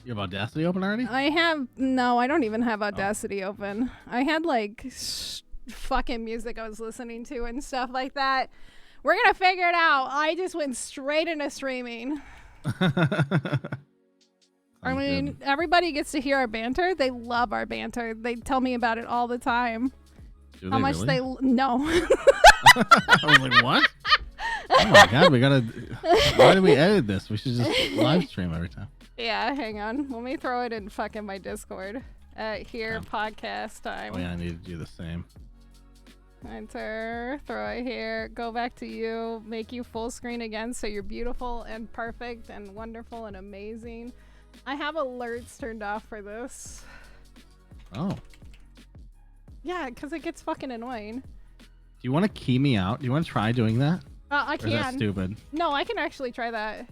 You have Audacity open already? No, I don't even have Audacity open. I had like fucking music I was listening to and stuff like that. We're gonna figure it out. I just went straight into streaming. I mean, everybody gets to hear our banter. They love our banter. They tell me about it all the time. Do How they much really? No. I was like, what? Oh my god, we gotta. Why do we edit this? We should just live stream every time. Yeah, hang on. Let me throw it in fucking my Discord. Here, podcast time. Oh yeah, I need to do the same. Enter, throw it here, go back to you, make you full screen again so you're beautiful and perfect and wonderful and amazing. I have alerts turned off for this. Oh. Yeah, because it gets fucking annoying. Do you want to key me out? Do you want to try doing that? I Or can. is that stupid? No, I can actually try that.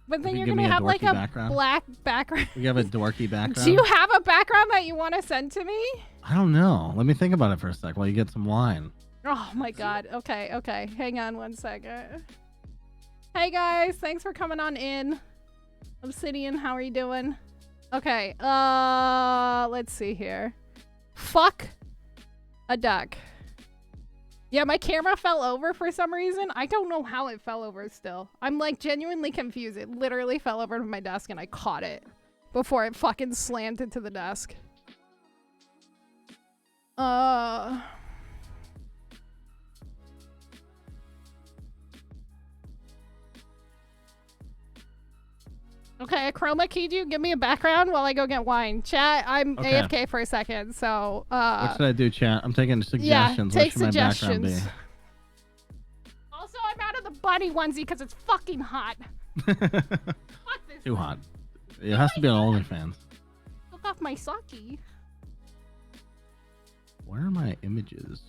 But then You you're give going me to a have like a background? black background. We have a dorky background. Do you have a background that you want to send to me? I don't know. Let me think about it for a sec while you get some wine. Oh my god. Okay. Hang on one second. Hey guys, thanks for coming on in. Obsidian, how are you doing? Okay, let's see here. Fuck a duck. Yeah, my camera fell over for some reason. I don't know how it fell over still. I'm like genuinely confused. It literally fell over to my desk and I caught it before it fucking slammed into the desk. Okay, chroma keyed you. Give me a background while I go get wine. Chat, I'm Okay. AFK for a second, so What should I do, chat? I'm taking suggestions. Yeah, What take should my background suggestions. be? Also, I'm out of the bunny onesie because it's fucking hot. Fuck this. Too hot. It has to be on OnlyFans. Took off my sake. Where are my images?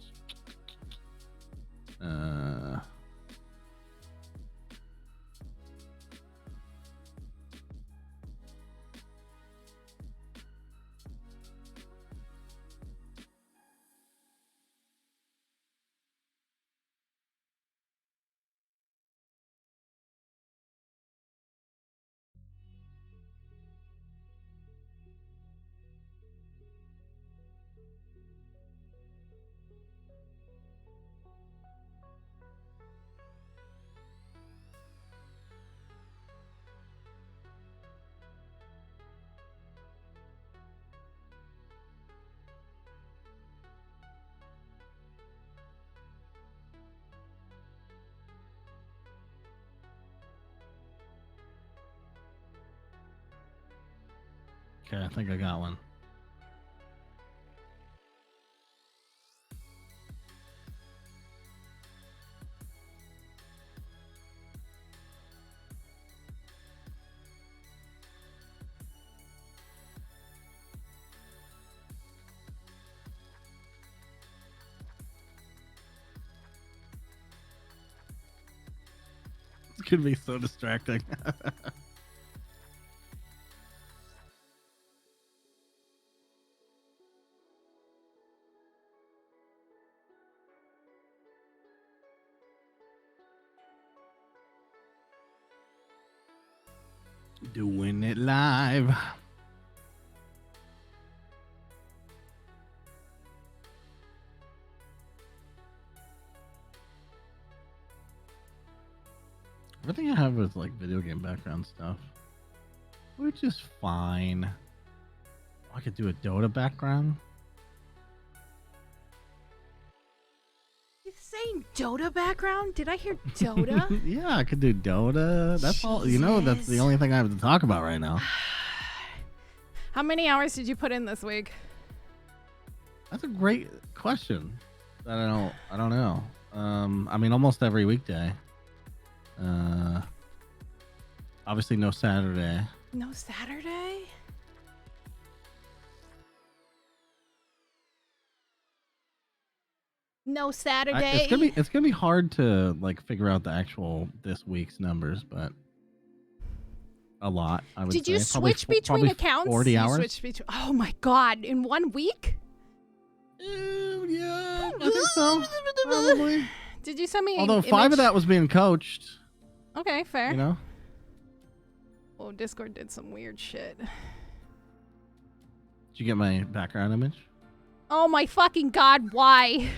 Okay, I think I got one. It's gonna be so distracting. Doing it live. Everything I have is like video game background stuff, which is fine. I could do a Dota background. You saying Dota background? Did I hear Dota? Yeah, I could do Dota. That's all. You know, that's the only thing I have to talk about right now. How many hours did you put in this week? That's a great question. That I don't know. I mean, almost every weekday. Obviously no Saturday. No Saturday? No Saturday. It's gonna be hard to like figure out the actual this week's numbers, but a lot. I would. Did you say. Probably switch between probably accounts? 40 You hours. switched between. Oh my god! In 1 week? Yeah, I think so. Probably. Did you send me? Although 5 of that was being coached. Okay, fair. You know. Oh, Discord did some weird shit. Did you get my background image? Oh my fucking god, why?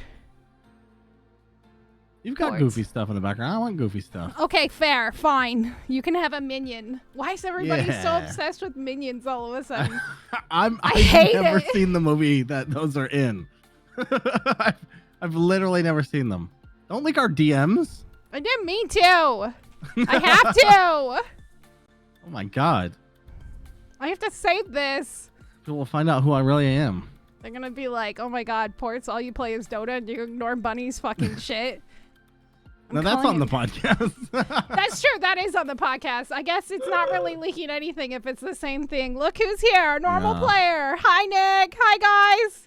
You've got goofy stuff in the background. I want goofy stuff. Okay, fair, fine. You can have a minion. Why is everybody so Yeah. obsessed with minions all of a sudden? I've hate never it. seen the movie that those are in. I've literally never seen them. Don't leak our DMs. I didn't mean to. I have to. Oh my god. I have to save this. People will find out who I really am. They're gonna be like, oh my god, Portz, all you play is Dota and you ignore Bunny's fucking shit. No, that's on the podcast. That's true. That is on the podcast. I guess it's not really leaking anything if it's the same thing. Look who's here. Normal player. Hi, Nick. Hi, guys.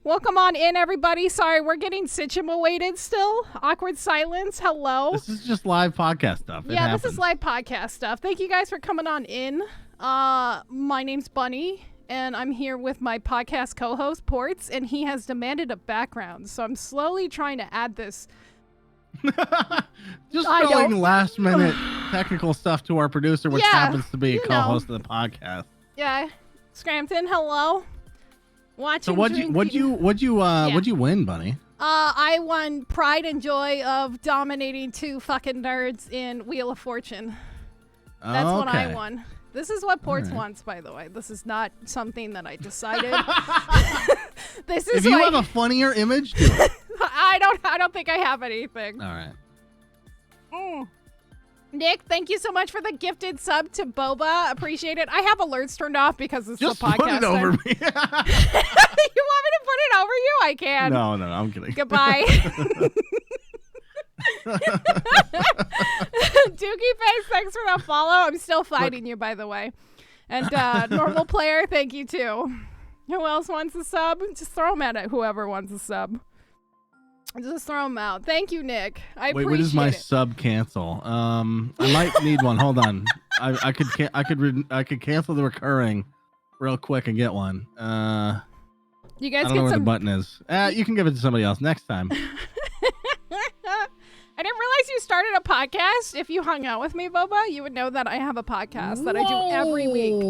Welcome on in, everybody. Sorry, we're getting situated still. Awkward silence. Hello. This is just live podcast stuff. Yeah, this is live podcast stuff. Thank you guys for coming on in. My name's Bunny, and I'm here with my podcast co-host, Portz, and he has demanded a background. So I'm slowly trying to add this. Just throwing last minute technical stuff to our producer, which happens to be a co-host of the podcast. Yeah, Scrampton, hello. Watching. So what'd you win, Bunny? I won pride and joy of dominating 2 fucking nerds in Wheel of Fortune. That's what I won. This is what Portz wants, by the way. This is not something that I decided. This is. If you have a funnier image, do it. I don't think I have anything. All right. Nick, thank you so much for the gifted sub to Boba. Appreciate it. I have alerts turned off because it's Just the podcast. put it over me. You want me to put it over you? I can. No, I'm kidding. Goodbye. Dookie Face, thanks for the follow. I'm still fighting you, by the way. And normal player, thank you too. Who else wants a sub? Just throw them at it. Whoever wants a sub. Just throw them out. Thank you, Nick. I appreciate it. Wait, when does my sub cancel? I might need one. Hold on. I could cancel the recurring real quick and get one. You guys I don't know where the button is. You can give it to somebody else next time. I didn't realize you started a podcast. If you hung out with me, Boba, you would know that I have a podcast that I do every week.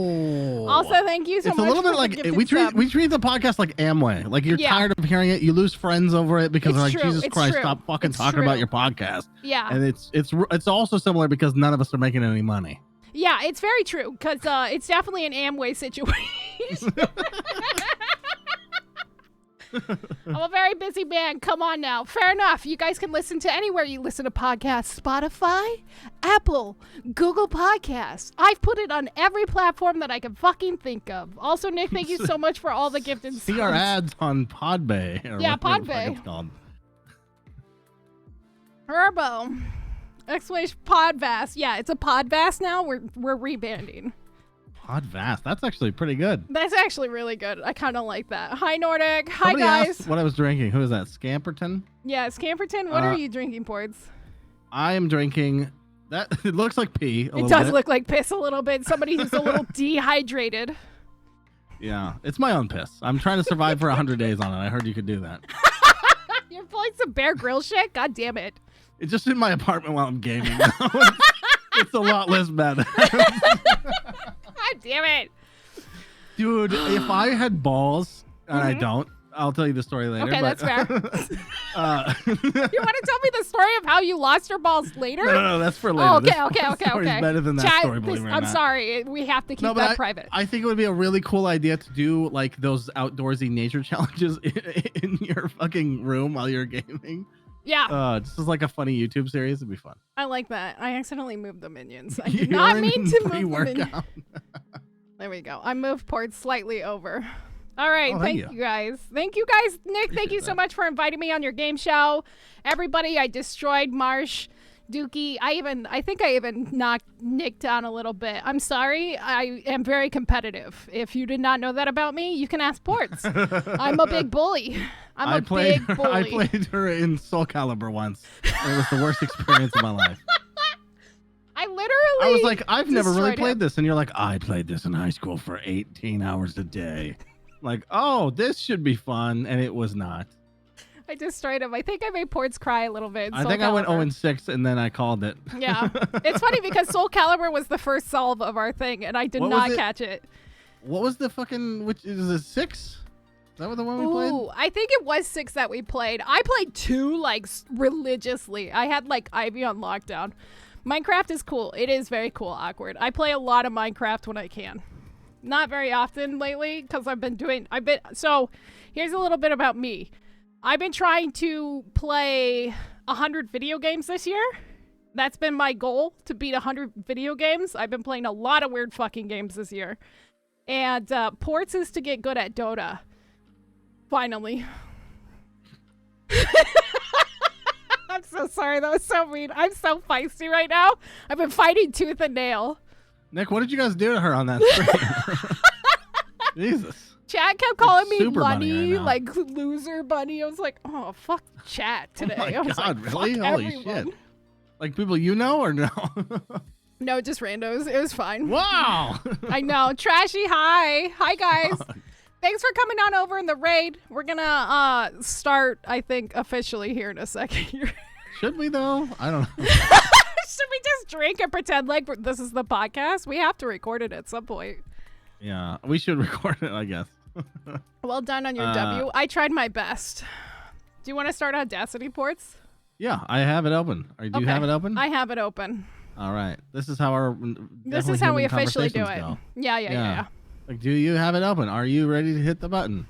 Also, thank you so much. It's a little bit like we treat the podcast like Amway. Like you're tired of hearing it, you lose friends over it because like Jesus Christ, stop fucking talking about your podcast. Yeah, and it's also similar because none of us are making any money. Yeah, it's very true because it's definitely an Amway situation. I'm a very busy man. Come on now. Fair enough. You guys can listen to anywhere you listen to podcasts. Spotify, Apple, Google Podcasts. I've put it on every platform that I can fucking think of. Also, Nick, thank you so much for all the gifted subs. See our ads on Podbay. Yeah, Podbay. It's called. Herbo. Exclamation Podvast. Yeah, it's a Podvast now. We're rebranding. Podvast. That's actually pretty good. That's actually really good. I kind of like that. Hi, Nordic. Hi, Somebody guys. asked what I was drinking. Who is that? Scamperton? Yeah, Scamperton. What are you drinking, Portz? I am drinking that. It looks like pee. It does look like piss a little bit. Somebody who's a little dehydrated. Yeah, it's my own piss. I'm trying to survive for 100 days on it. I heard you could do that. You're pulling some Bear Grill shit? God damn it. It's just in my apartment while I'm gaming. It's a lot less bad. God damn it. Dude, if I had balls, and I don't, I'll tell you the story later. Okay, but, that's fair. You want to tell me the story of how you lost your balls later? No, that's for later. Oh, okay. Better than that story, believe it or not. I'm sorry. We have to keep that private. I think it would be a really cool idea to do like those outdoorsy nature challenges in your fucking room while you're gaming. Yeah. This is like a funny YouTube series. It'd be fun. I like that. I accidentally moved the minions. I did not mean to move the minions. There we go. I moved Portz slightly over. All right. Thank you guys. Thank you guys. Nick, thank you so much for inviting me on your game show. Everybody, I destroyed Marsh, Dookie. I think I even knocked Nick down a little bit. I'm sorry. I am very competitive. If you did not know that about me, you can ask Portz. I'm a big bully. I played her in Soul Calibur once. And it was the worst experience of my life. I was like, I've never really played this. And you're like, I played this in high school for 18 hours a day. Like, oh, this should be fun. And it was not. I destroyed him. I think I made Portz cry a little bit. I think I went 0-6 and then I called it. Yeah. It's funny because Soul Calibur was the first solve of our thing, and I did not catch it. What was the fucking, which is it 6? Is that what the one we played? Ooh, I think it was 6 that we played. I played 2 like religiously. I had like Ivy on lockdown. Minecraft is cool. It is very cool, Awkward. I play a lot of Minecraft when I can. Not very often lately because so here's a little bit about me. I've been trying to play 100 video games this year. That's been my goal, to beat 100 video games. I've been playing a lot of weird fucking games this year. And Portz is to get good at Dota. Finally. I'm so sorry. That was so mean. I'm so feisty right now. I've been fighting tooth and nail. Nick, what did you guys do to her on that stream? Jesus. Chat kept calling me Super bunny, right like loser bunny. I was like, oh, fuck chat today. Oh my I was God, like, really? fuck Holy everyone. shit. Like people you know or no? No, just randos. It was fine. Wow. I know. Trashy, hi. Hi, guys. Thanks for coming on over in the raid. We're gonna start, I think, officially here in a second. Should we though? I don't know. Should we just drink and pretend like this is the podcast? We have to record it at some point. Yeah, we should record it, I guess. Well done on your W. I tried my best. Do you want to start Audacity, Portz? Yeah, I have it open. Do you have it open? I have it open. All right. This is how This is how we officially do it. Go. Yeah. Like, do you have it open? Are you ready to hit the button?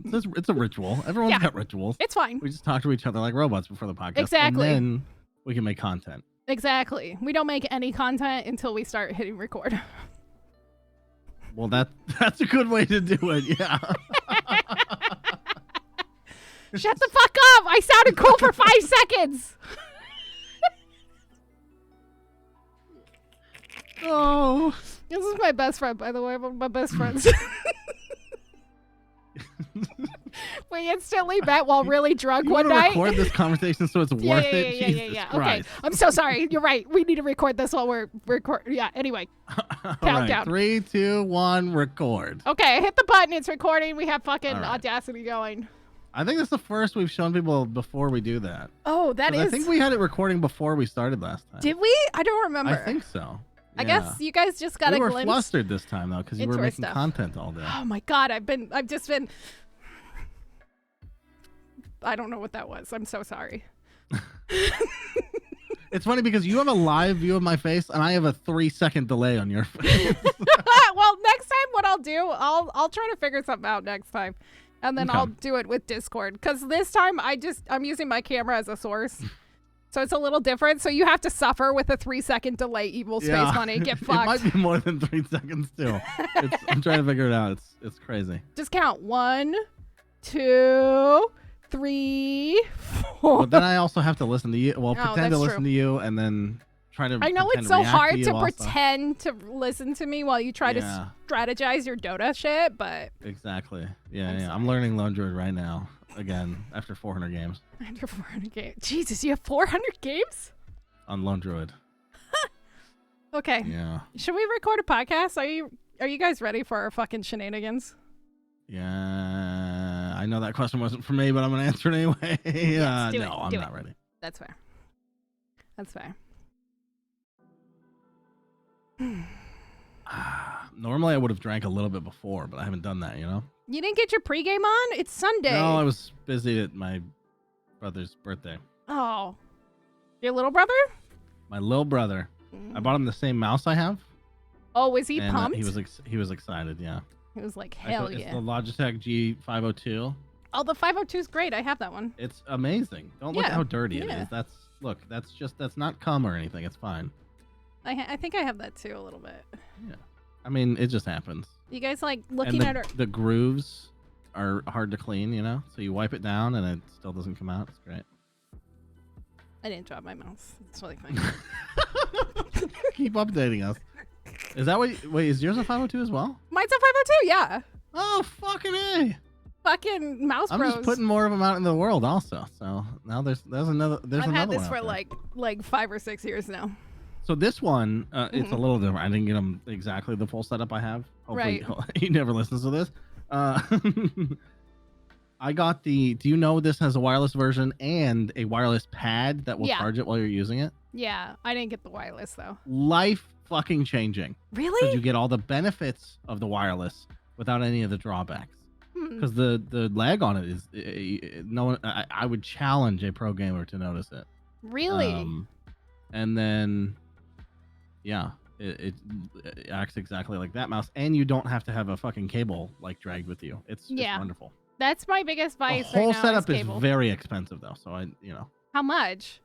It's a ritual. Everyone's got rituals. It's fine. We just talk to each other like robots before the podcast. Exactly. And then we can make content. Exactly. We don't make any content until we start hitting record. Well, that's a good way to do it. Yeah. Shut the fuck up! I sounded cool for 5 seconds. Oh. This is my best friend, by the way. One of my best friends. We instantly met while really drunk one night. Record this conversation so it's worth it. Jesus Okay, Christ. I'm so sorry. You're right. We need to record this while we're recording. Yeah. Anyway, countdown. Right. 3, 2, 1, record. Okay, I hit the button. It's recording. We have fucking right. Audacity going. I think that's the first we've shown people before we do that. Oh, that is. I think we had it recording before we started last time. Did we? I don't remember. I think so. I guess you guys just got a glimpse. We were flustered this time though because you were making content all day. Oh my God, I've just been. I don't know what that was. I'm so sorry. It's funny because you have a live view of my face and I have a 3-second delay on your face. Well, next time what I'll do, I'll try to figure something out next time. And then I'll do it with Discord. Because this time I'm using my camera as a source. So it's a little different. So you have to suffer with a 3-second delay, Evil Space Money. Get fucked. It might be more than 3 seconds too. I'm trying to figure it out. It's crazy. Just count 1, 2, 3, 4. But then I also have to listen to you. Well, pretend to listen true. to you and then try to. I know it's so hard to pretend to listen to me while you try to strategize your Dota shit, but. Exactly. Yeah. I'm learning Lone Druid right now. Again, after 400 games. After 400 games. Jesus, you have 400 games? On Lone Druid. Okay. Yeah. Should we record a podcast? Are you guys ready for our fucking shenanigans? Yeah. I know that question wasn't for me, but I'm going to answer it anyway. No, I'm not ready. That's fair. That's fair. Normally I would have drank a little bit before, but I haven't done that, you know? You didn't get your pregame on? It's Sunday. No, I was busy at my brother's birthday. Oh. Your little brother? My little brother. I bought him the same mouse I have. Oh, was he and, pumped? He was excited, yeah. He was like, hell yeah. It's the Logitech G502. Oh, the 502 is great. I have that one. It's amazing. Don't look at how dirty it is. That's not cum or anything. It's fine. I think I have that too a little bit. Yeah. I mean, it just happens. You guys like looking at her? The grooves are hard to clean, you know? So you wipe it down and it still doesn't come out. It's great. I didn't drop my mouse. It's really fine. Keep updating us. Is that wait, is yours a 502 as well? Mine's a 502, yeah. Oh, fucking A. Fucking mouse I'm bros. just putting more of them out in the world also. So now there's another I've had this one for like 5 or 6 years now. So this one, it's a little different. I didn't get them exactly the full setup I have. Hopefully he never listens to this. I I got the. Do you know this has a wireless version and a wireless pad that will charge it while you're using it? Yeah, I didn't get the wireless though. Life fucking changing. Really? Because you get all the benefits of the wireless without any of the drawbacks. Because the lag on it is no one. I would challenge a pro gamer to notice it. Really? And then, yeah, it acts exactly like that mouse, and you don't have to have a fucking cable like dragged with you. It's wonderful. That's my biggest vice. The whole right now setup is cable. very expensive though, so How much?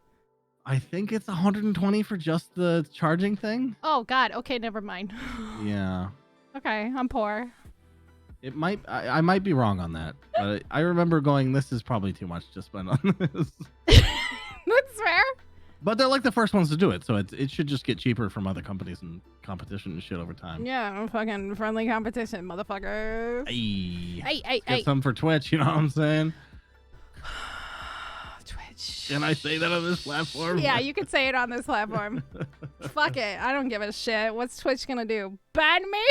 I think it's 120 for just the charging thing. Oh God. Okay, never mind. Yeah. Okay, I'm poor. It might. I might be wrong on that, but I remember going, "This is probably too much to spend on this." That's fair. But they're like the first ones to do it, so it should just get cheaper from other companies and competition and shit over time. Yeah, fucking friendly competition, motherfuckers. Hey, get some for Twitch. You know what I'm saying? Twitch. Can I say that on this platform? Yeah, you could say it on this platform. Fuck it, I don't give a shit. What's Twitch gonna do? Ban me?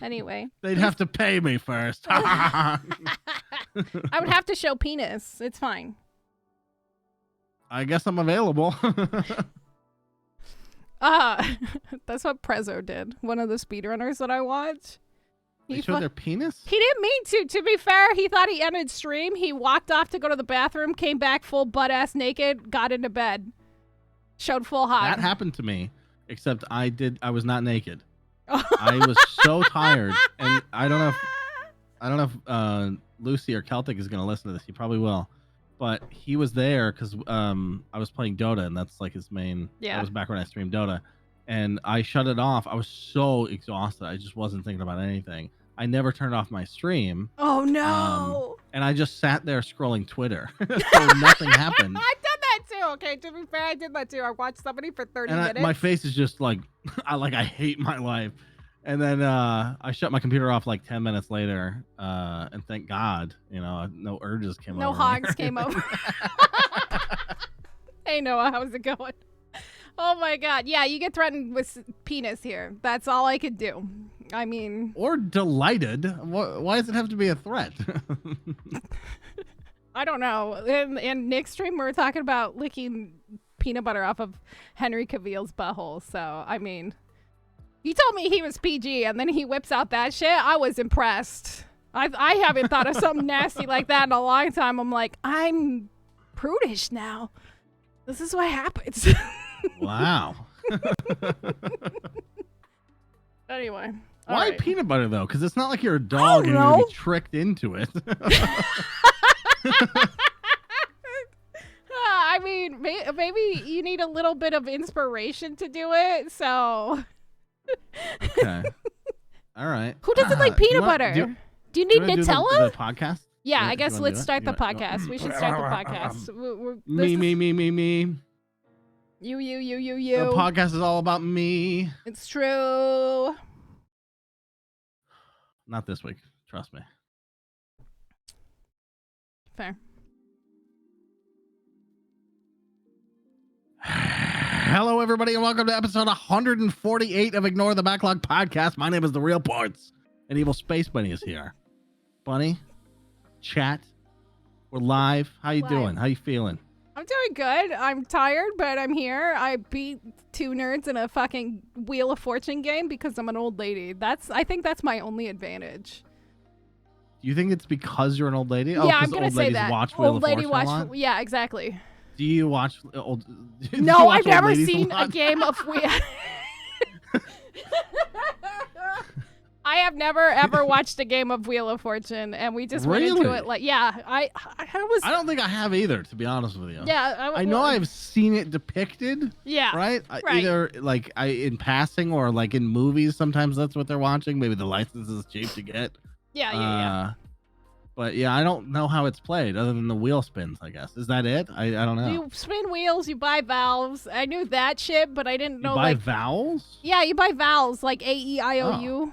Anyway, they'd have to pay me first. I would have to show penis. It's fine. I guess I'm available. That's what Prezzo did. One of the speedrunners that I watch. They showed their penis? He didn't mean to. To be fair, he thought he ended stream. He walked off to go to the bathroom, came back full butt-ass naked, got into bed. Showed full hog. That happened to me, except I was not naked. I was so tired, and I don't know if Lucy or Celtic is gonna listen to this. He probably will, but he was there because I was playing Dota, and that's like his main. Yeah. That was back when I streamed Dota, and I shut it off. I was so exhausted. I just wasn't thinking about anything. I never turned off my stream. Oh no! And I just sat there scrolling Twitter, so nothing happened. I've done that too. Okay, to be fair, I did that too. I watched somebody for 30 minutes. My face is just like, I hate my life. And then I shut my computer off like 10 minutes later, and thank God, no urges came over. No hogs came over. Hey Noah, how's it going? Oh my God. Yeah, you get threatened with penis here. That's all I could do. I mean... Or delighted. Why does it have to be a threat? I don't know. In Nick's stream, we were talking about licking peanut butter off of Henry Cavill's butthole. So, I mean... He told me he was PG, and then he whips out that shit. I was impressed. I haven't thought of something nasty like that in a long time. I'm like, I'm prudish now. This is what happens. Wow. Anyway. Why peanut butter, though? Because it's not like you're a dog and you're going to be tricked into it. I mean, maybe you need a little bit of inspiration to do it, so... Okay. All right. Who doesn't like peanut butter? Do you need Nutella? The podcast? Yeah, I guess let's start the podcast. We should start the podcast. Me. You. The podcast is all about me. It's true. Not this week. Trust me. Fair. Hello, everybody, and welcome to episode 148 of Ignore the Backlog podcast. My name is The Real Portz, and Evil Space Bunny is here. Bunny, chat, we're live. How you doing? How you feeling? I'm doing good. I'm tired, but I'm here. I beat 2 nerds in a fucking Wheel of Fortune game because I'm an old lady. I think that's my only advantage. Do you think it's because you're an old lady? Yeah, I'm gonna say that. Watch Wheel of Fortune a lot? Yeah, exactly. Do you watch old? No, I've never seen a game of Wheel. I have never ever watched a game of Wheel of Fortune, and we just went into it like, yeah. I don't think I have either, to be honest with you. Yeah, I know I've seen it depicted. Yeah, right. Either like in passing or like in movies. Sometimes that's what they're watching. Maybe the license is cheap to get. Yeah. But yeah, I don't know how it's played other than the wheel spins, I guess. Is that it? I don't know. You spin wheels, you buy valves. I knew that shit, but I didn't know. You buy vowels? Yeah, you buy vowels like A-E-I-O-U.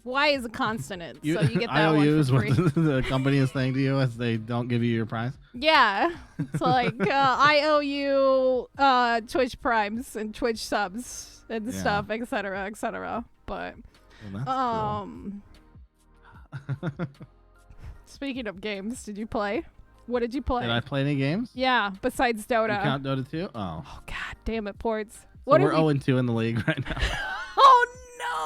Y is a consonant, so you get that IOU is one for free. what the company is saying to you as they don't give you your prize? Yeah. It's like IOU Twitch primes and Twitch subs and stuff, etc., etc. But well, that's cool. Speaking of games, did you play? What did you play? Did I play any games? Yeah, besides You Dota. count Dota 2? Oh. Oh god damn it, Portz. So What we're are we... 0-2 in the league right now. Oh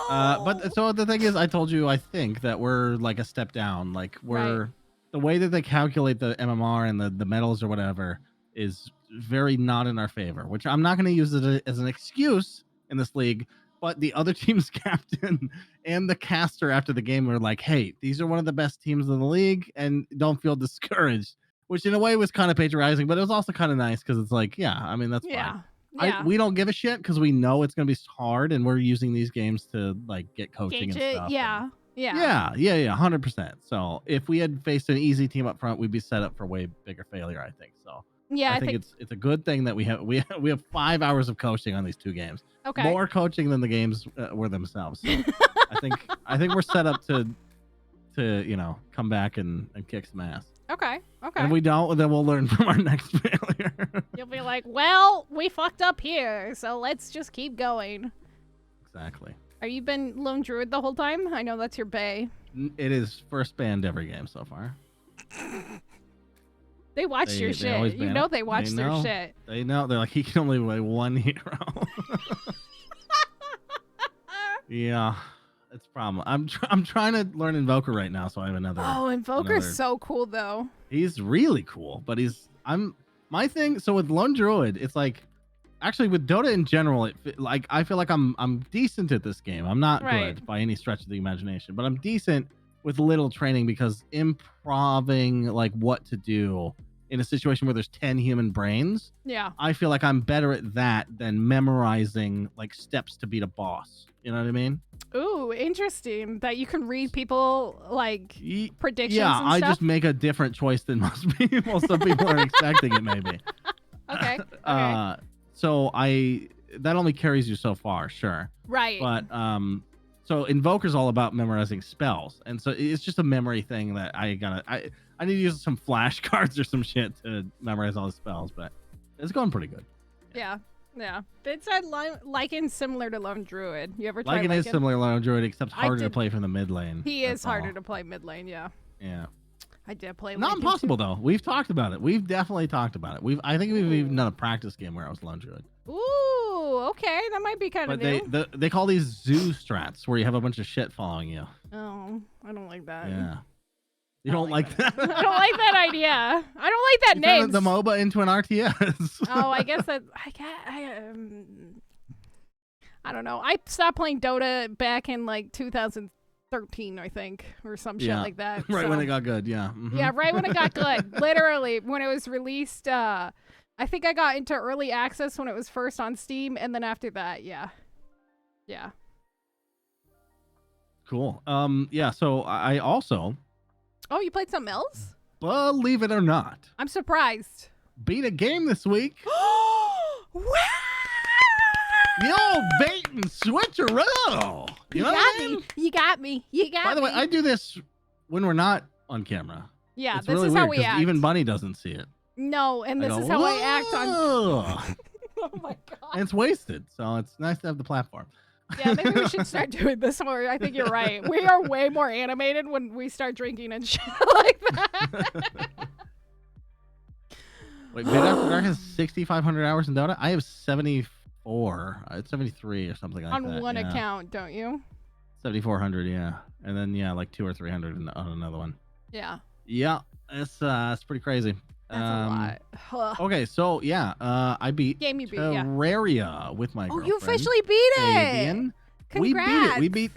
no! But so the thing is, I told you, I think that we're like a step down. Like we're the way that they calculate the MMR and the medals or whatever is very not in our favor, which I'm not going to use it as an excuse in this league. But the other team's captain and the caster after the game were like, hey, these are one of the best teams in the league and don't feel discouraged, which in a way was kind of patronizing, but it was also kind of nice because it's like, yeah, I mean, that's fine. Yeah. We don't give a shit because we know it's going to be hard and we're using these games to like get coaching and stuff. Yeah. 100%. So if we had faced an easy team up front, we'd be set up for way bigger failure, I think. So yeah, I think it's a good thing that we have 5 hours of coaching on these 2 games. Okay. More coaching than the games were themselves. So I think we're set up to come back and kick some ass. Okay. And if we don't, then we'll learn from our next failure. You'll be like, well, we fucked up here, so let's just keep going. Exactly. Are you been Lone Druid the whole time? I know that's your bae. It is first banned every game so far. They watched your shit. You know they watched their shit. They know. They're like, he can only play 1 hero. Yeah, it's a problem. I'm trying to learn Invoker right now, so I have another. Oh, Invoker's so cool though. He's really cool, but my thing. So with Lone Druid, it's like, actually with Dota in general, I feel like I'm decent at this game. I'm not good by any stretch of the imagination, but I'm decent with little training because improving like what to do in a situation where there's 10 human brains. Yeah. I feel like I'm better at that than memorizing like steps to beat a boss. You know what I mean? Ooh, interesting that you can read people like predictions. Yeah, and I stuff. just make a different choice than most people. Some people are expecting it, maybe. Okay. So that only carries you so far, sure. Right. But so Invoker's all about memorizing spells, and so it's just a memory thing that I need to use some flashcards or some shit to memorize all the spells, but it's going pretty good. Yeah. It's a Lycan similar to Lone Druid. You ever tried Lycan? Lycan is similar to Lone Druid, except harder to play from the mid lane. He is harder to play mid lane, yeah. Yeah. I did play Not Lycan impossible, too. though. We've talked about it. We've definitely talked about it. I think we've even done a practice game where I was Lone Druid. Ooh, okay. That might be kind of new. But they call these zoo strats where you have a bunch of shit following you. Oh, I don't like that. Yeah. You don't like that? I don't like that idea. I don't like that name. Turned the MOBA into an RTS. Oh, I guess that I don't know. I stopped playing Dota back in like 2013, I think, or some shit like that. Right when it got good, yeah. Mm-hmm. Yeah, right when it got good. Literally, when it was released, I think I got into early access when it was first on Steam, and then after that, yeah. Cool. Yeah, so I also... Oh, you played something else? Believe it or not. I'm surprised. Beat a game this week. Wow! The old bait and switcheroo. You know what I mean? You got me. By the way, I do this when we're not on camera. Yeah, it's this really is weird, how we act. Even Bunny doesn't see it. No, and this is how I act on... Oh my god. And it's wasted, so it's nice to have the platform. Yeah, maybe we should start doing this more. I think you're right. We are way more animated when we start drinking and shit like that. Wait, Mid After Dark has 6,500 hours in Dota? I have 74. It's 73 or something like that. On one account, don't you? 7,400, yeah. And then, yeah, like 200 or 300 on another one. Yeah. Yeah, it's pretty crazy. That's a lot. Okay, so yeah, I beat Terraria with my girlfriend. Oh, you officially beat it! Fabian. Congrats! We beat.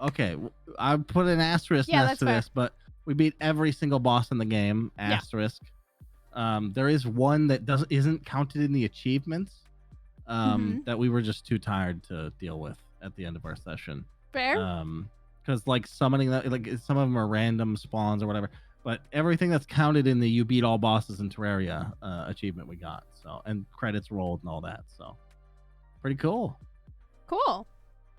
Okay, I put an asterisk next to this, but we beat every single boss in the game. Asterisk. Yeah. There is one that isn't counted in the achievements. That we were just too tired to deal with at the end of our session. Fair. Because like summoning that, like some of them are random spawns or whatever. But everything that's counted in the you beat all bosses in Terraria achievement we got. So, and credits rolled and all that. So pretty cool. Cool.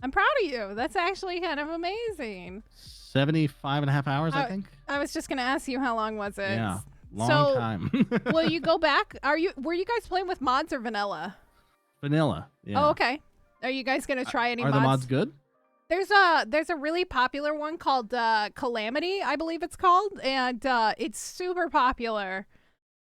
I'm proud of you. That's actually kind of amazing. 75.5 hours, I think. I was just going to ask you, how long was it? Yeah. Long time. Will you go back? Were you guys playing with mods or vanilla? Vanilla. Yeah. Oh, okay. Are you guys going to try any mods? Are the mods good? There's a really popular one called Calamity, I believe it's called, and it's super popular.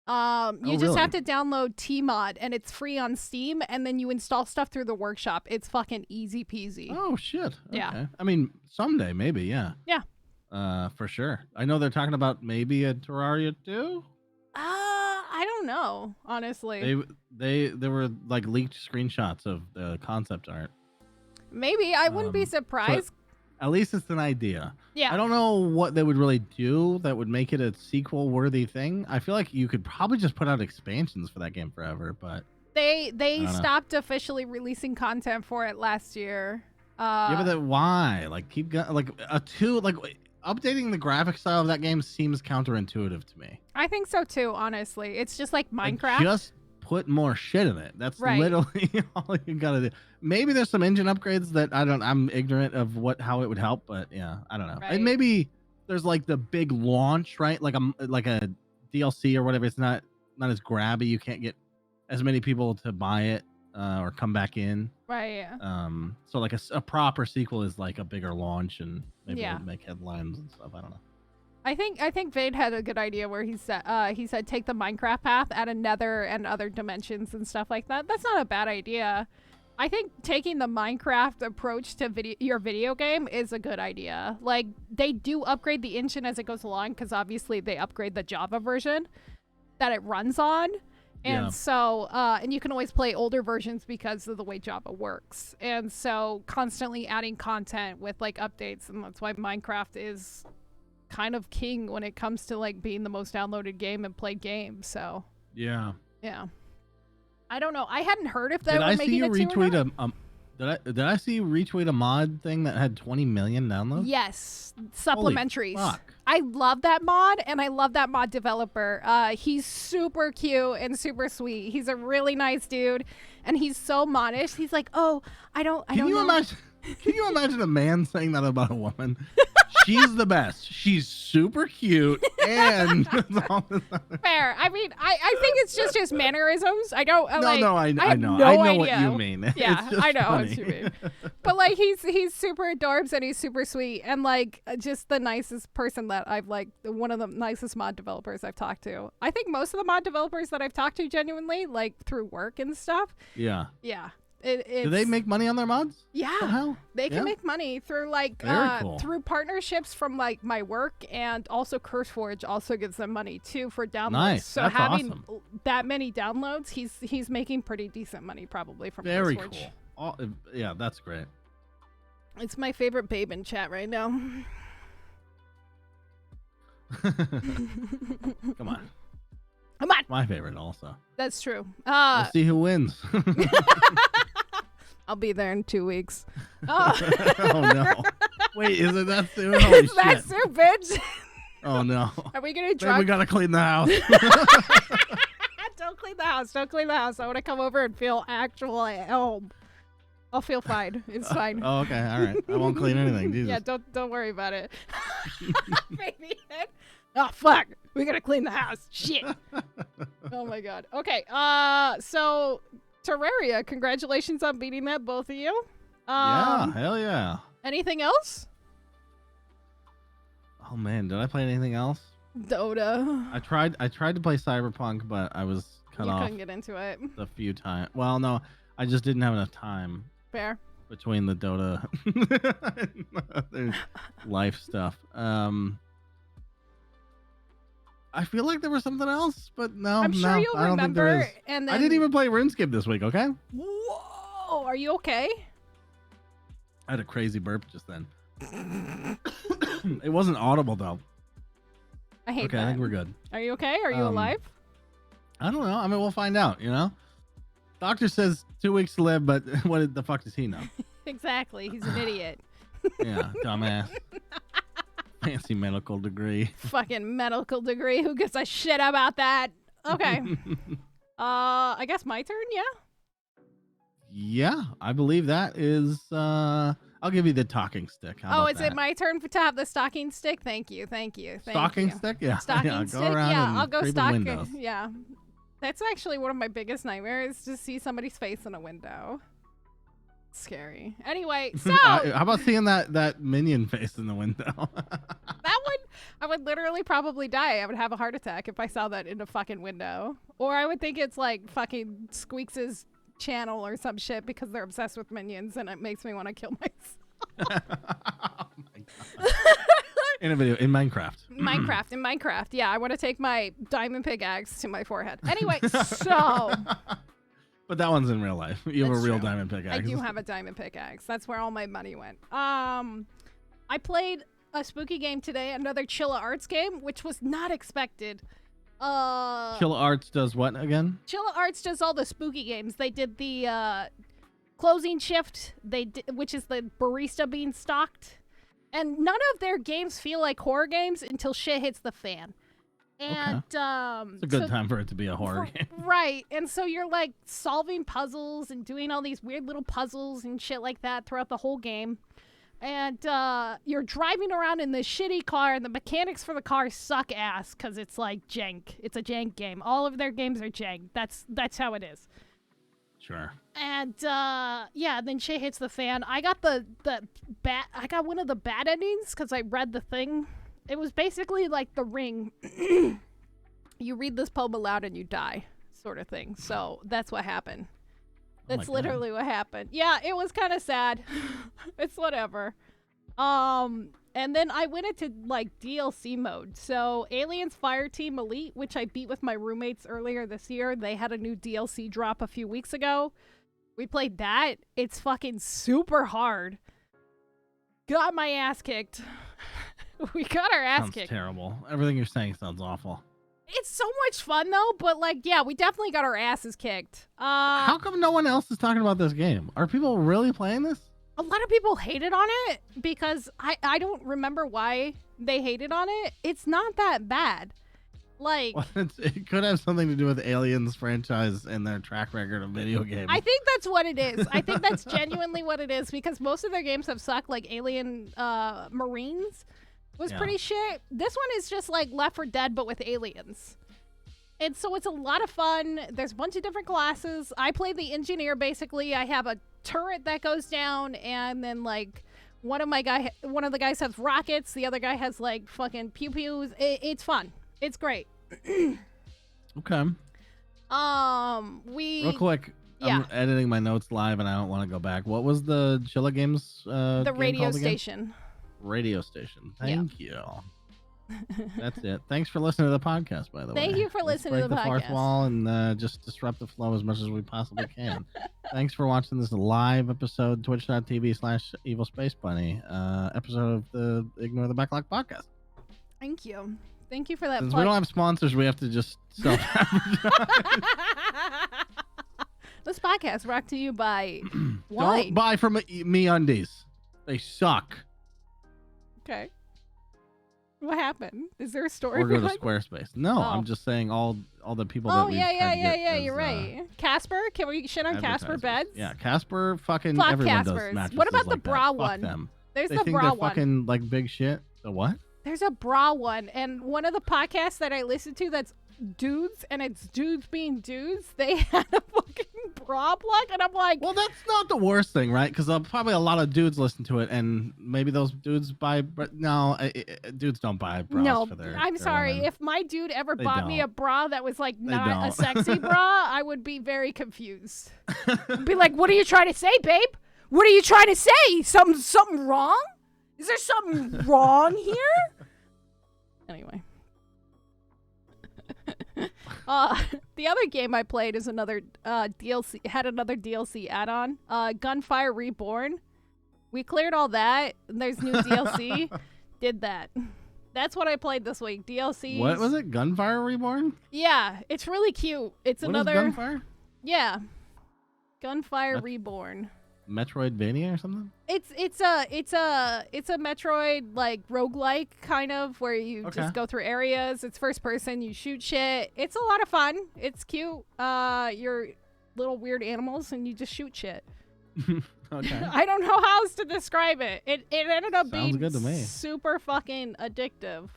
You just have to download Tmod, and it's free on Steam, and then you install stuff through the workshop. It's fucking easy peasy. Oh shit. Okay. Yeah. I mean, someday maybe, yeah. Yeah. For sure. I know they're talking about maybe a Terraria 2. I don't know, honestly. There were like leaked screenshots of the concept art. Maybe. I wouldn't be surprised. At least it's an idea. Yeah. I don't know what they would really do that would make it a sequel-worthy thing. I feel like you could probably just put out expansions for that game forever, but they stopped officially releasing content for it last year. Yeah, but then why? Like updating the graphic style of that game seems counterintuitive to me. I think so too, honestly. It's just like Minecraft. Just put more shit in it. That's right. Literally all you gotta do. Maybe there's some engine upgrades that I'm ignorant of how it would help, but yeah, I don't know. Right. And maybe there's like the big launch, right? Like a DLC or whatever. It's not as grabby. You can't get as many people to buy it or come back in. Right. So like a proper sequel is like a bigger launch and maybe Yeah. it'll make headlines and stuff. I don't know. I think Vade had a good idea where he said take the Minecraft path, add a nether and other dimensions and stuff like that. That's not a bad idea. I think taking the Minecraft approach to your video game is a good idea. Like, they do upgrade the engine as it goes along, because obviously they upgrade the Java version that it runs on. And so, and you can always play older versions because of the way Java works. And so constantly adding content with like updates, and that's why Minecraft is kind of king when it comes to like being the most downloaded game and played game. So yeah. I don't know. I hadn't heard if they were making it too or not. Did I see you retweet a mod thing that had 20 million downloads? Yes, supplementaries. Holy fuck. I love that mod, and I love that mod developer. He's super cute and super sweet. He's a really nice dude, and he's so modest. He's like, "Oh, I don't know." Can you imagine a man saying that about a woman? She's the best. She's super cute and fair. I mean, I think it's just mannerisms. I don't I know. No I know idea. What you mean. Yeah, I know funny. what you mean. But like, he's super adorbs and he's super sweet and like just the nicest person that I've like one of the nicest mod developers I've talked to. I think most of the mod developers that I've talked to genuinely like through work and stuff. Yeah. Do they make money on their mods? Yeah, somehow? They can make money through like cool. through partnerships from like my work, and also CurseForge also gives them money too for downloads. Nice. So That's having awesome. that many downloads, he's making pretty decent money probably from Very CurseForge. cool. Yeah, that's great. It's my favorite babe in chat right now. Come on. Come on. My favorite also. That's true. We'll see who wins. I'll be there in 2 weeks. Oh no! Wait, is it that soon? Holy Is that shit. soon, bitch? Oh no! Are we gonna Then drug? we gotta clean the house. Don't clean the house. Don't clean the house. I want to come over and feel actual at home. I'll feel fine. It's fine. Oh, okay. All right. I won't clean anything. Jesus. Yeah, don't worry about it. Baby head. Oh fuck. We gotta clean the house. Shit. Oh my god. Okay. So Terraria, congratulations on beating that, both of you. Yeah, hell yeah. Anything else? Oh man, did I play anything else? Dota. I tried to play Cyberpunk, but I was cut off. You couldn't get into it. A few times. Well, no, I just didn't have enough time. Fair. Between the Dota and other life stuff. I feel like there was something else, but no. I'm sure you'll I don't think there remember. is. And then... I didn't even play RuneScape this week. Okay. Whoa! Are you okay? I had a crazy burp just then. It wasn't audible though. I hate that. Okay, I think we're good. Are you okay? Are you alive? I don't know. I mean, we'll find out. You know, doctor says 2 weeks to live, but what the fuck does he know? Exactly. He's an idiot. Yeah, dumbass. Fancy medical degree. Fucking medical degree. Who gives a shit about that? Okay. I guess my turn. Yeah. Yeah, I believe that is. I'll give you the talking stick. How about is that? it my turn to have the stocking stick? Thank you. Stocking stick? Yeah. Stocking yeah, stick? Go around Yeah, and I'll go creep in stocking. windows. Yeah. That's actually one of my biggest nightmares, to see somebody's face in a window. scary. Anyway, so how about seeing that minion face in the window? that would, I would literally probably die. I would have a heart attack if I saw that in a fucking window. Or I would think it's like fucking Squeaks' channel or some shit because they're obsessed with minions and it makes me want to kill myself. Oh my God. In a video, in Minecraft. In Minecraft. Yeah, I want to take my diamond pickaxe to my forehead. Anyway, so... But that one's in real life. You have a real true. diamond pickaxe. I do have a diamond pickaxe. That's where all my money went. I played a spooky game today, another Chilla Arts game, which was not expected. Chilla Arts does what again? Chilla Arts does all the spooky games. They did the closing shift, which is the barista being stalked. And none of their games feel like horror games until shit hits the fan. And it's a good time for it to be a horror game. Right. And so you're like solving puzzles and doing all these weird little puzzles and shit like that throughout the whole game. And you're driving around in this shitty car, and the mechanics for the car suck ass because it's like jank. It's a jank game. All of their games are jank. That's how it is. Sure. And yeah, then shit hits the fan. I got I got one of the bad endings because I read the thing. It was basically like The Ring. You read this poem aloud and you die, sort of thing. So that's what happened. That's literally what happened. Yeah, it was kind of sad. It's whatever. And then I went into like DLC mode. So Aliens Fireteam Elite, which I beat with my roommates earlier this year, they had a new DLC drop a few weeks ago. We played that. It's fucking super hard. Got my ass kicked. We got our ass kicked. Terrible. Everything you're saying sounds awful. It's so much fun though, but like, yeah, we definitely got our asses kicked. How come no one else is talking about this game? Are people really playing this? A lot of people hated on it because I don't remember why they hated on it. It's not that bad. Like, well, it could have something to do with Aliens franchise and their track record of video games. I think that's what it is. I think that's genuinely what it is because most of their games have sucked, like Alien Marines was pretty shit. This one is just like Left 4 Dead but with aliens. And so it's a lot of fun. There's a bunch of different classes. I play the engineer basically. I have a turret that goes down, and then like one of the guys has rockets, the other guy has like fucking pew pews. It's fun. It's great. Okay. Real quick, I'm editing my notes live and I don't want to go back. What was the Chilla Games the radio station. Radio station. Thank you. That's it. Thanks for listening to the podcast, by the way. Thank you for listening to the podcast. Break the fourth wall and just disrupt the flow as much as we possibly can. Thanks for watching this live episode, twitch.tv/EvilSpaceBunny, episode of the Ignore the Backlog podcast. Thank you. Thank you for that. Since we don't have sponsors, we have to just self-advertise. This podcast brought to you by wine. Don't buy from me undies. They suck. Okay. What happened? Is there a story? Or go to Squarespace. No, I'm just saying all the people that we've yeah, you're right. Casper? Can we shit on Casper beds? Yeah, Casper fucking Fuck everyone Caspers. does mattresses. What about like the bra that. one? Fuck them. There's they the think bra they're one. Fucking like big shit. The what? There's a bra one, and one of the podcasts that I listen to that's dudes, and it's dudes being dudes, they had a fucking bra plug, and I'm like... Well, that's not the worst thing, right? Because probably a lot of dudes listen to it, and maybe those dudes buy... No, dudes don't buy bras for their I'm sorry. women. If my dude ever bought me a bra that was, like, not a sexy bra, I would be very confused. I'd be like, what are you trying to say, babe? What are you trying to say? Something wrong? Is there something wrong here? Anyway. The other game I played is another DLC, had another DLC add-on, Gunfire Reborn. We cleared all that, and there's new DLC. Did that. That's what I played this week. DLC. What was it? Gunfire Reborn? Yeah, it's really cute. It's what another is Gunfire? Yeah. Gunfire Reborn. Metroidvania or something? It's a Metroid like roguelike kind of where you just go through areas. It's first person, you shoot shit. It's a lot of fun. It's cute. You're little weird animals and you just shoot shit. Okay. I don't know how else to describe it. It ended up being good to me. Super fucking addictive.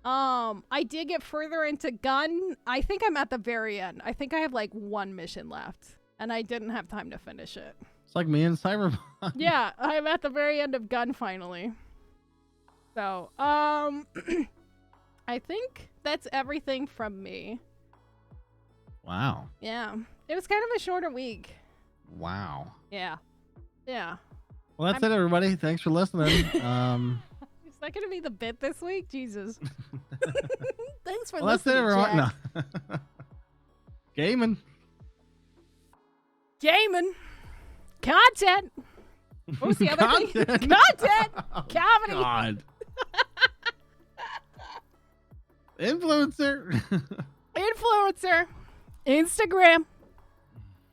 I did get further into Gun. I think I'm at the very end. I think I have like one mission left and I didn't have time to finish it. It's like me and Cyberpunk. Yeah, I'm at the very end of Gun finally. So, I think that's everything from me. Wow. Yeah. It was kind of a shorter week. Wow. Yeah. Yeah. Well, that's it, everybody. Thanks for listening. Is that going to be the bit this week? Jesus. Thanks for Well, that's it, listening, everyone. Jack. No. Gaming. Content. What was the other thing? Content. Oh, Comedy. God. Influencer. Influencer. Instagram.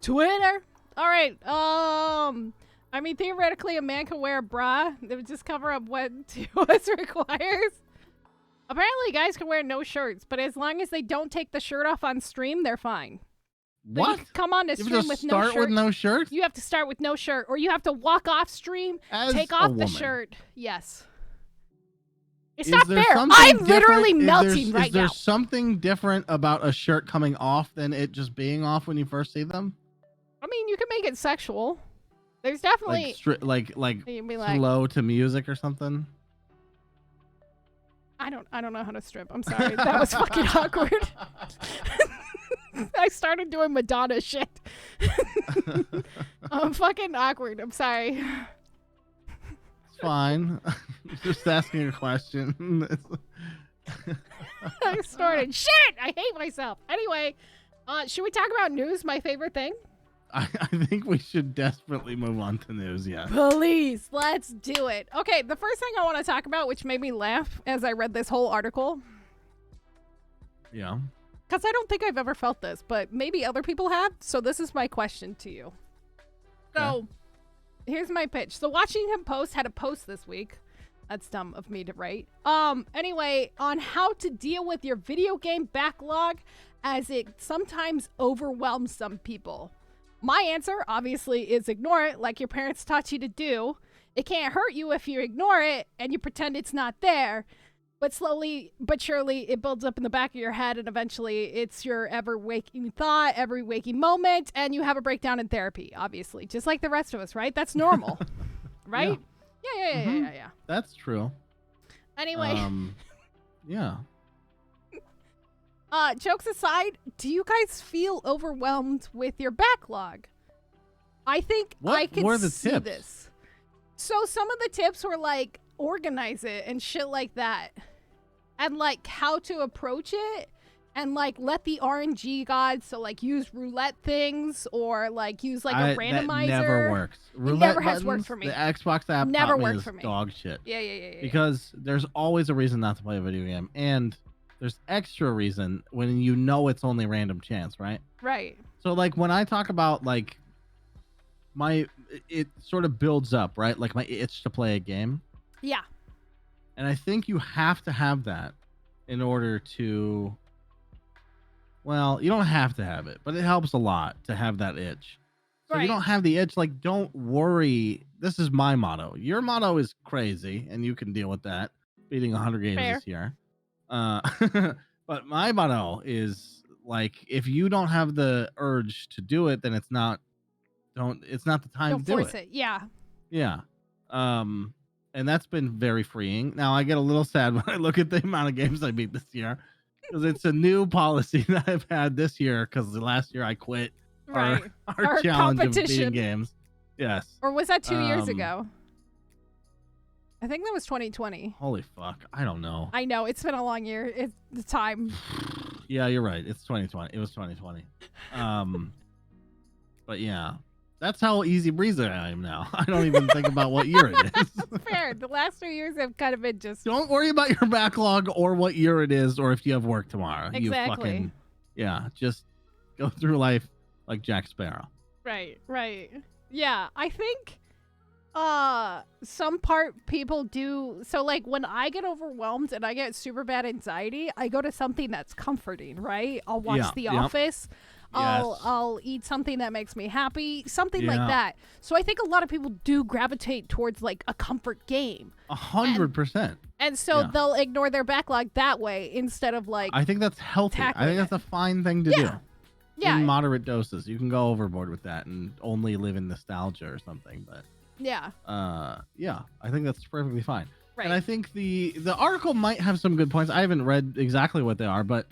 Twitter. All right. I mean, theoretically, a man can wear a bra. They would just cover up what TOS requires. Apparently, guys can wear no shirts, but as long as they don't take the shirt off on stream, they're fine. So What? you come on to You stream just with no start shirt. with no shirt? You have to start with no shirt, or you have to walk off stream, As take a off the woman. shirt. Yes. It's Is not there fair. something I'm literally different- melting right Is there now. something different about a shirt coming off than it just being off when you first see them? I mean, you can make it sexual. There's definitely Like you'd be like, slow to music or something? I don't know how to strip. I'm sorry. That was fucking awkward. I started doing Madonna shit. I'm fucking awkward. I'm sorry. It's fine. Just asking a question. I started shit. I hate myself. Anyway, should we talk about news? My favorite thing. I think we should desperately move on to news, yeah. Please, let's do it. Okay, the first thing I want to talk about, which made me laugh as I read this whole article, Yeah. because I don't think I've ever felt this, but maybe other people have. So this is my question to you. So here's my pitch. The Washington Post had a post this week. That's dumb of me to write. Anyway, on how to deal with your video game backlog as it sometimes overwhelms some people. My answer, obviously, is ignore it like your parents taught you to do. It can't hurt you if you ignore it and you pretend it's not there. But slowly but surely, it builds up in the back of your head, and eventually it's your ever-waking thought, every waking moment, and you have a breakdown in therapy, obviously. Just like the rest of us, right? That's normal, right? Yeah. That's true. Anyway, Yeah. jokes aside, do you guys feel overwhelmed with your backlog? I think I What can were the see tips? this. So some of the tips were like organize it and shit like that, and like how to approach it, and like let the RNG gods, so like use roulette things or like use like a randomizer. That never works. Roulette never has worked buttons, for me. The Xbox app Never taught me worked is for me. dog shit. Yeah. Because there's always a reason not to play a video game, and there's extra reason when you know it's only random chance, right? Right. So like when I talk about like it sort of builds up, right? Like my itch to play a game. Yeah. And I think you have to have that in order to, well, you don't have to have it, but it helps a lot to have that itch. So if you don't have the itch, like, don't worry. This is my motto. Your motto is crazy, and you can deal with that, beating 100 games this year. But my motto is, like, if you don't have the urge to do it, then it's not the time to do Don't force it. Yeah. Yeah. And that's been very freeing. Now I get a little sad when I look at the amount of games I beat this year, because it's a new policy that I've had this year, because the last year I quit Right. our challenge of beating competition. games. Yes. Or was that 2 years ago? I think that was 2020. Holy fuck. I don't know. I know. It's been a long year. It's the time. Yeah, you're right. It's 2020. It was 2020. But yeah. That's how easy breezy I am now. I don't even think about what year it is. Fair. The last 2 years have kind of been just... Don't worry about your backlog or what year it is or if you have work tomorrow. Exactly. You fucking, yeah, just go through life like Jack Sparrow. Right. Yeah, I think some part people do. So like when I get overwhelmed and I get super bad anxiety, I go to something that's comforting, right? I'll watch The Office. I'll eat something that makes me happy, something like that. So I think a lot of people do gravitate towards like a comfort game. 100%. And so they'll ignore their backlog that way instead of like I think that's healthy. I tackling think that's a fine thing to do. Yeah. in moderate doses. You can go overboard with that and only live in nostalgia or something. But yeah. yeah, I think that's perfectly fine. Right. And I think the article might have some good points. I haven't read exactly what they are, but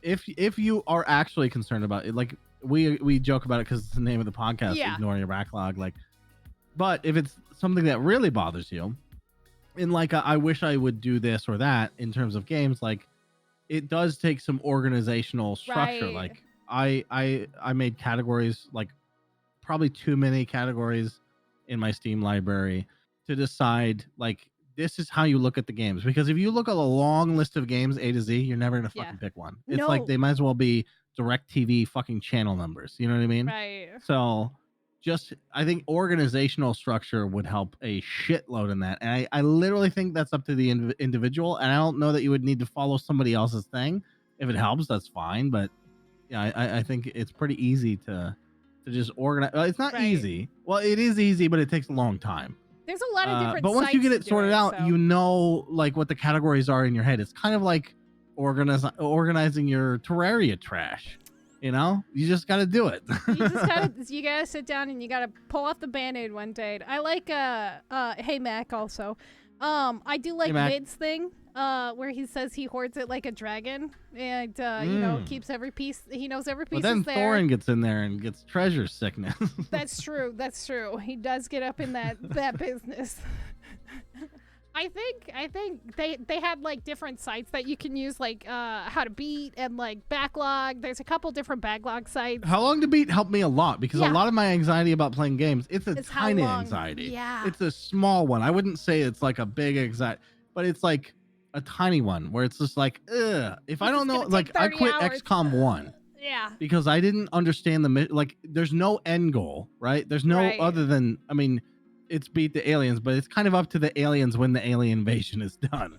if you are actually concerned about it, like we joke about it because it's the name of the podcast, ignoring your backlog. Like, but if it's something that really bothers you, and like I wish I would do this or that in terms of games, like it does take some organizational structure. Right. Like I made categories, like probably too many categories in my Steam library to decide like this is how you look at the games, because if you look at a long list of games A to Z, you're never gonna fucking pick one. It's like they might as well be DirecTV fucking channel numbers. You know what I mean? Right. So just I think organizational structure would help a shitload in that. And I literally think that's up to the individual. And I don't know that you would need to follow somebody else's thing. If it helps, that's fine. But yeah, I think it's pretty easy to just organize. It's not easy. Well, it is easy, but it takes a long time. There's a lot of different but once you get it sorted out, you know like what the categories are in your head. It's kind of like organizing your Terraria trash. You know, you just got to do it. you gotta sit down and you gotta pull off the band-aid one day. I like Hey Mac also. I do like Mid's thing where he says he hoards it like a dragon and you know, keeps every piece. He knows every piece. But then Thorin gets in there and gets treasure sickness. That's true. He does get up in that business. I think they had like different sites that you can use, like How to Beat and like Backlog. There's a couple different Backlog sites. How Long to Beat helped me a lot because a lot of my anxiety about playing games, it's tiny anxiety. Yeah. It's a small one. I wouldn't say it's like a big anxiety, but it's like a tiny one where it's just like, if I don't know, like I quit XCOM 1. Yeah. Because I didn't understand like there's no end goal, right? There's no other than, I mean, it's beat the aliens, but it's kind of up to the aliens when the alien invasion is done.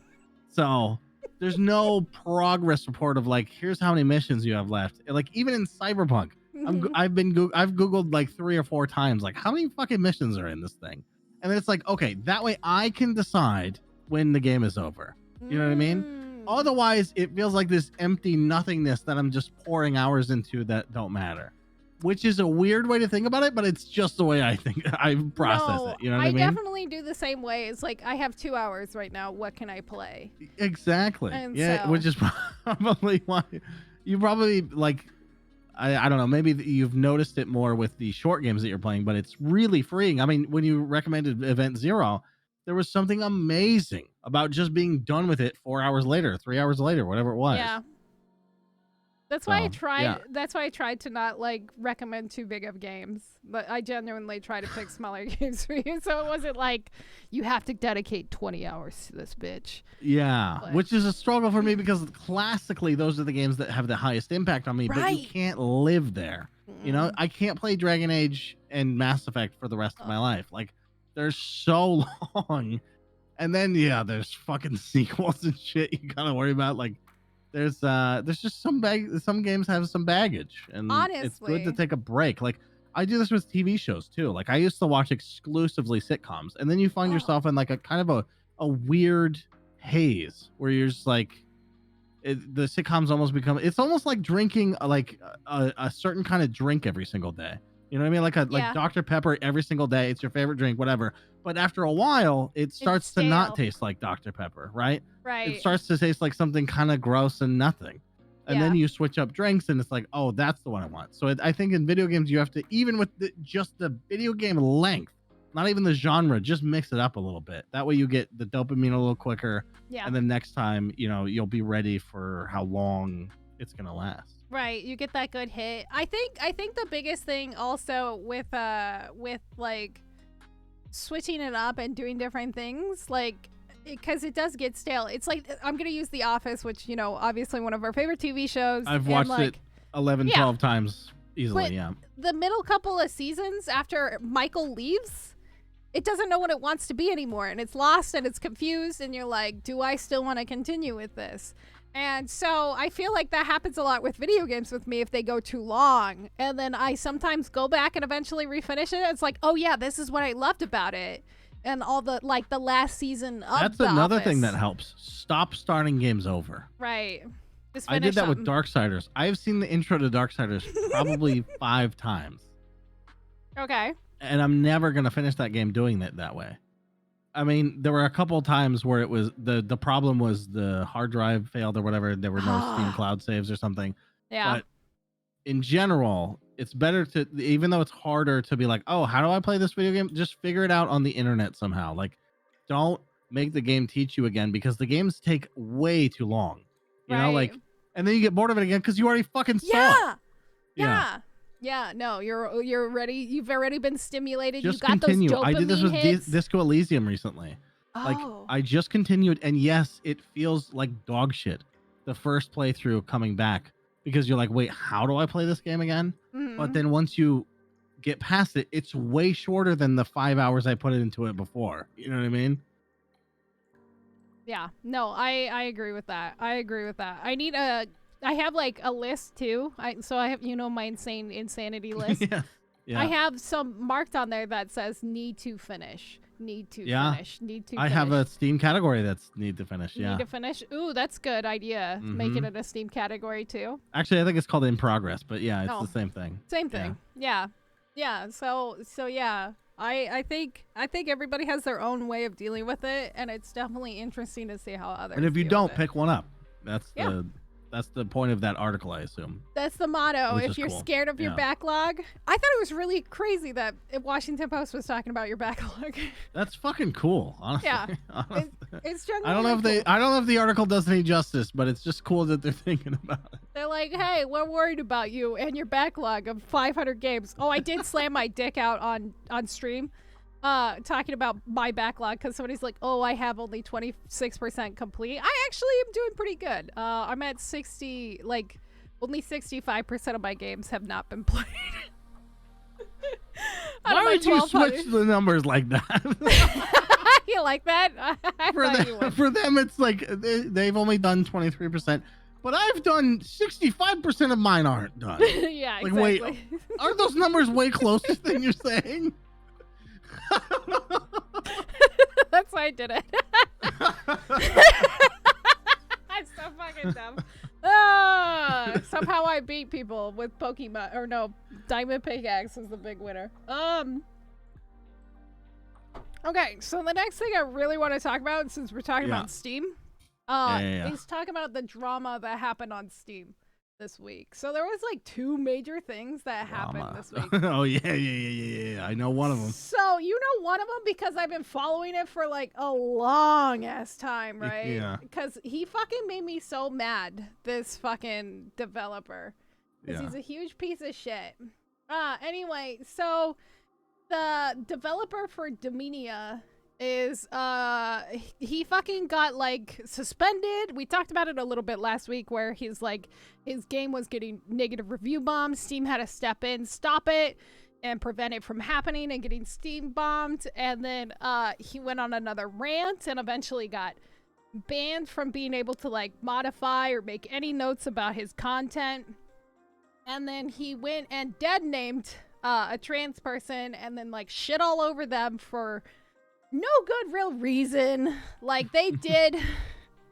So there's no progress report of like, here's how many missions you have left. Like even in Cyberpunk, I've Googled like 3 or 4 times, like how many fucking missions are in this thing? And then it's like, okay, that way I can decide when the game is over. You know what I mean? Otherwise, it feels like this empty nothingness that I'm just pouring hours into that don't matter. Which is a weird way to think about it, but it's just the way I think I process it. You know what I mean? I definitely do the same way. It's like I have 2 hours right now. What can I play? Exactly. And yeah, which is probably why you probably like. I don't know. Maybe you've noticed it more with the short games that you're playing, but it's really freeing. I mean, when you recommended Event Zero, there was something amazing about just being done with it 4 hours later, 3 hours later, whatever it was. Yeah. That's why I tried. Yeah. That's why I tried to not like recommend too big of games, but I genuinely try to pick smaller games for you, so it wasn't like you have to dedicate 20 hours to this bitch. Yeah, but which is a struggle for me because classically those are the games that have the highest impact on me, but you can't live there. You know, I can't play Dragon Age and Mass Effect for the rest of my life. Like they're so long, and then there's fucking sequels and shit you gotta worry about. Like. There's just some games have some baggage, and honestly, it's good to take a break. Like I do this with TV shows too. Like I used to watch exclusively sitcoms, and then you find yourself in like a kind of a weird haze where you're just like the sitcoms almost become. It's almost like drinking like a certain kind of drink every single day. You know what I mean? Like Dr. Pepper every single day. It's your favorite drink, whatever. But after a while, it starts to not taste like Dr. Pepper, right? Right. It starts to taste like something kind of gross and nothing. And then you switch up drinks and it's like, oh, that's the one I want. So I think in video games, you have to, even with just the video game length, not even the genre, just mix it up a little bit. That way you get the dopamine a little quicker. Yeah. And then next time, you'll be ready for how long it's going to last. Right, you get that good hit. I think the biggest thing also with like switching it up and doing different things, like because it does get stale. It's like I'm gonna use The Office, which obviously one of our favorite TV shows. I've watched it 11, 12 times easily. But the middle couple of seasons after Michael leaves, it doesn't know what it wants to be anymore, and it's lost and it's confused, and you're like, do I still want to continue with this? And so I feel like that happens a lot with video games with me if they go too long. And then I sometimes go back and eventually refinish it. It's like, oh yeah, this is what I loved about it. And all the last season of That's The another Office. Thing that helps. Stop starting games over. Right. Just I did finish that with something. Darksiders. I've seen the intro to Darksiders probably 5 times. Okay. And I'm never going to finish that game doing it that way. I mean, there were a couple times where it was the problem was the hard drive failed or whatever. There were no Steam cloud saves or something. Yeah. But in general, it's better to, even though it's harder to be like, oh, how do I play this video game? Just figure it out on the internet somehow. Like, don't make the game teach you again, because the games take way too long. You know, like, and then you get bored of it again because you already fucking saw it. Yeah, no, you're ready. You've already been stimulated. Just you got continue. those dopamine I did this with hits. Disco Elysium recently. Like, I just continued, and yes, it feels like dog shit the first playthrough coming back, because you're like, wait, how do I play this game again? But then once you get past it, it's way shorter than the 5 hours I put into it before. You know what I mean? Yeah, no, I agree with that. I have like a list too. So I have, my insanity list. Yeah. I have some marked on there that says need to finish. I have a Steam category that's need to finish. Need to finish. Ooh, that's good idea. Making it a Steam category too. Actually, I think it's called in progress, but yeah, it's the same thing. Same thing. Yeah. So yeah. I think everybody has their own way of dealing with it, and it's definitely interesting to see how others. And if you deal don't, with it. pick one up. That's the point of that article, I assume. That's the motto. If you're scared of your backlog, I thought it was really crazy that Washington Post was talking about your backlog. That's fucking cool, honestly. Yeah, it's generally. I don't know if the article does any justice, but it's just cool that they're thinking about it. They're like, hey, we're worried about you and your backlog of 500 games. Oh, I did slam my dick out on stream, talking about my backlog, because somebody's like, oh, I have only 26% complete. I actually am doing pretty good. I'm at 60, like only 65% of my games have not been played. Why would you switch the numbers like that? You like that? For them, it's like they've only done 23%. But I've done 65% of mine aren't done. Yeah, like, exactly. Wait, are those numbers way closer than you're saying? That's why I did it. I'm so fucking dumb. Somehow I beat people with Pokemon, or no, Diamond Pickaxe is the big winner. Okay, so the next thing I really want to talk about, since we're talking about Steam, is talk about the drama that happened on Steam this week. So there was like 2 major things that happened this week. Oh yeah. I know one of them. So you know one of them because I've been following it for like a long ass time, right? Yeah. Because he fucking made me so mad, this fucking developer. Because he's a huge piece of shit. Anyway, so the developer for Dominia is he fucking got like suspended. We talked about it a little bit last week, where he's like, his game was getting negative review bombs. Steam had to step in, stop it, and prevent it from happening and getting Steam bombed. And then he went on another rant and eventually got banned from being able to like modify or make any notes about his content. And then he went and dead named a trans person and then like shit all over them for no good real reason. Like they did.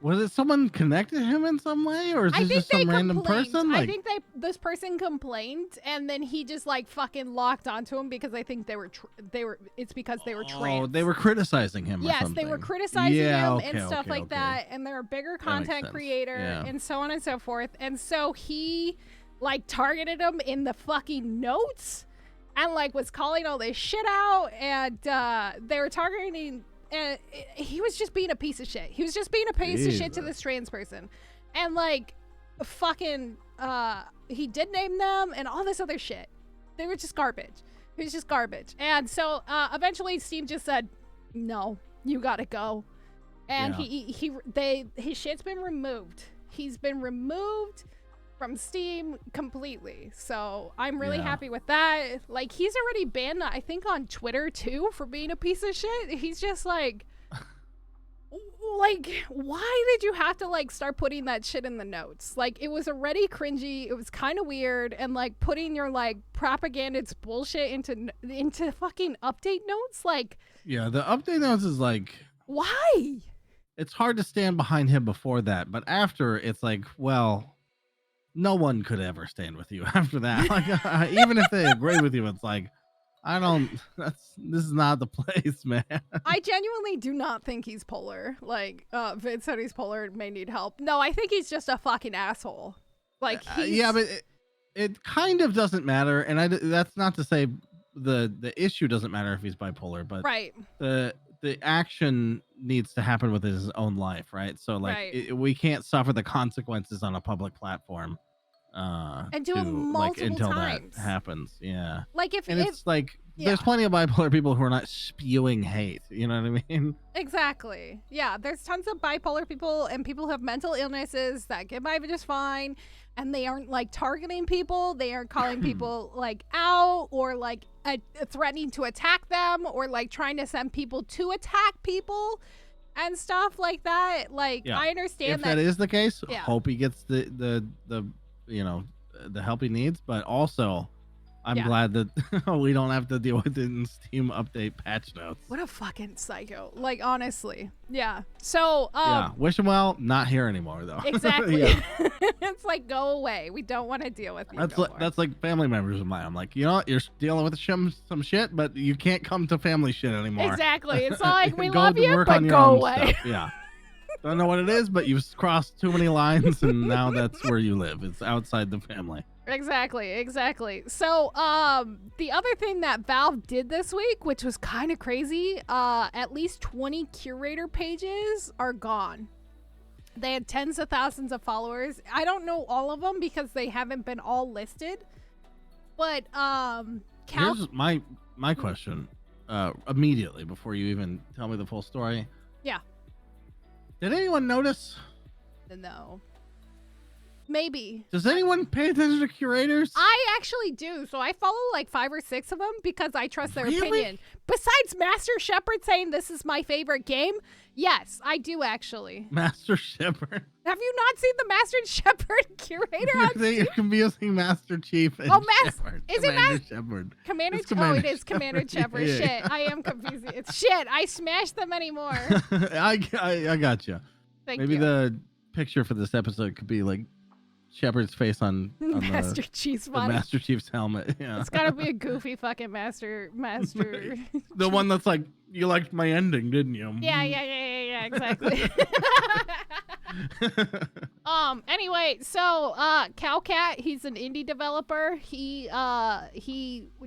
Was it someone connected to him in some way, or is it just some random person? I think this person complained, and then he just like fucking locked onto him because I think it's because they were trans. Oh, they were criticizing him. Yes, or something. they were criticizing him and stuff like okay. that, and they're a bigger content creator and so on and so forth. And so he like targeted him in the fucking notes. And like was calling all this shit out, and they were targeting, and he was just being a piece of shit. He was just being a piece of shit to this trans person, and like fucking he did name them and all this other shit. They were just garbage. It was just garbage. And so eventually Steam just said, no, you gotta go. And his shit's been removed. He's been removed from Steam completely. So I'm really happy with that. Like, he's already banned, I think, on Twitter too for being a piece of shit. He's just like why did you have to like start putting that shit in the notes? Like, it was already cringy, it was kind of weird, and like putting your like propagandist bullshit into fucking update notes, like, yeah, the update notes is like, why? It's hard to stand behind him before that, but after, it's like, well, no one could ever stand with you after that. Like, even if they agree with you, it's like, I don't. This is not the place, man. I genuinely do not think he's polar. Like, Vince said he's polar and may need help. No, I think he's just a fucking asshole. Like, yeah, but it kind of doesn't matter, and that's not to say the issue doesn't matter if he's bipolar, but right. The action needs to happen with his own life, right? So like, Right. we can't suffer the consequences on a public platform. And do it multiple until times. that happens, yeah. Like it's like yeah. there's plenty of bipolar people who are not spewing hate. You know what I mean? Exactly. Yeah, there's tons of bipolar people and people who have mental illnesses that get by just fine, and they aren't like targeting people. They aren't calling people like out or like threatening to attack them or like trying to send people to attack people and stuff like that. Like, yeah. I understand if that is the case. Yeah. Hope he gets the the help he needs, but also I'm glad that we don't have to deal with it in Steam update patch notes. What a fucking psycho. Like, honestly. Yeah. So, wish him well. Not here anymore, though. Exactly. It's like, go away. We don't want to deal with you. That's like family members of mine. I'm like, you know what? You're dealing with some shit, but you can't come to family shit anymore. Exactly. It's like, we love you, but go away. Yeah. Don't know what it is, but you've crossed too many lines, and now that's where you live. It's outside the family. Exactly. So, the other thing that Valve did this week, which was kind of crazy, at least 20 curator pages are gone. They had tens of thousands of followers. I don't know all of them because they haven't been all listed. But, here's my question, immediately before you even tell me the full story. Yeah. Did anyone notice? No. Maybe. Does anyone pay attention to curators? I actually do. So I follow like 5 or 6 of them because I trust their opinion. Besides Master Shepard saying this is my favorite game, yes, I do actually. Master Shepard. Have you not seen the Master Shepard curator? You're confusing Master Chief and Shepard. Is it Master Shepard? Commander Shepard. Oh, it is Commander Shepard. Yeah. Shit, I am confusing. It's shit. I smashed them anymore. I got you. Maybe you. The picture for this episode could be like Shepard's face on Master Chief's body. The Master Chief's helmet. Yeah. It's gotta be a goofy fucking master. The one that's like, you liked my ending, didn't you? Yeah, exactly. Anyway, so Cowcat, he's an indie developer. He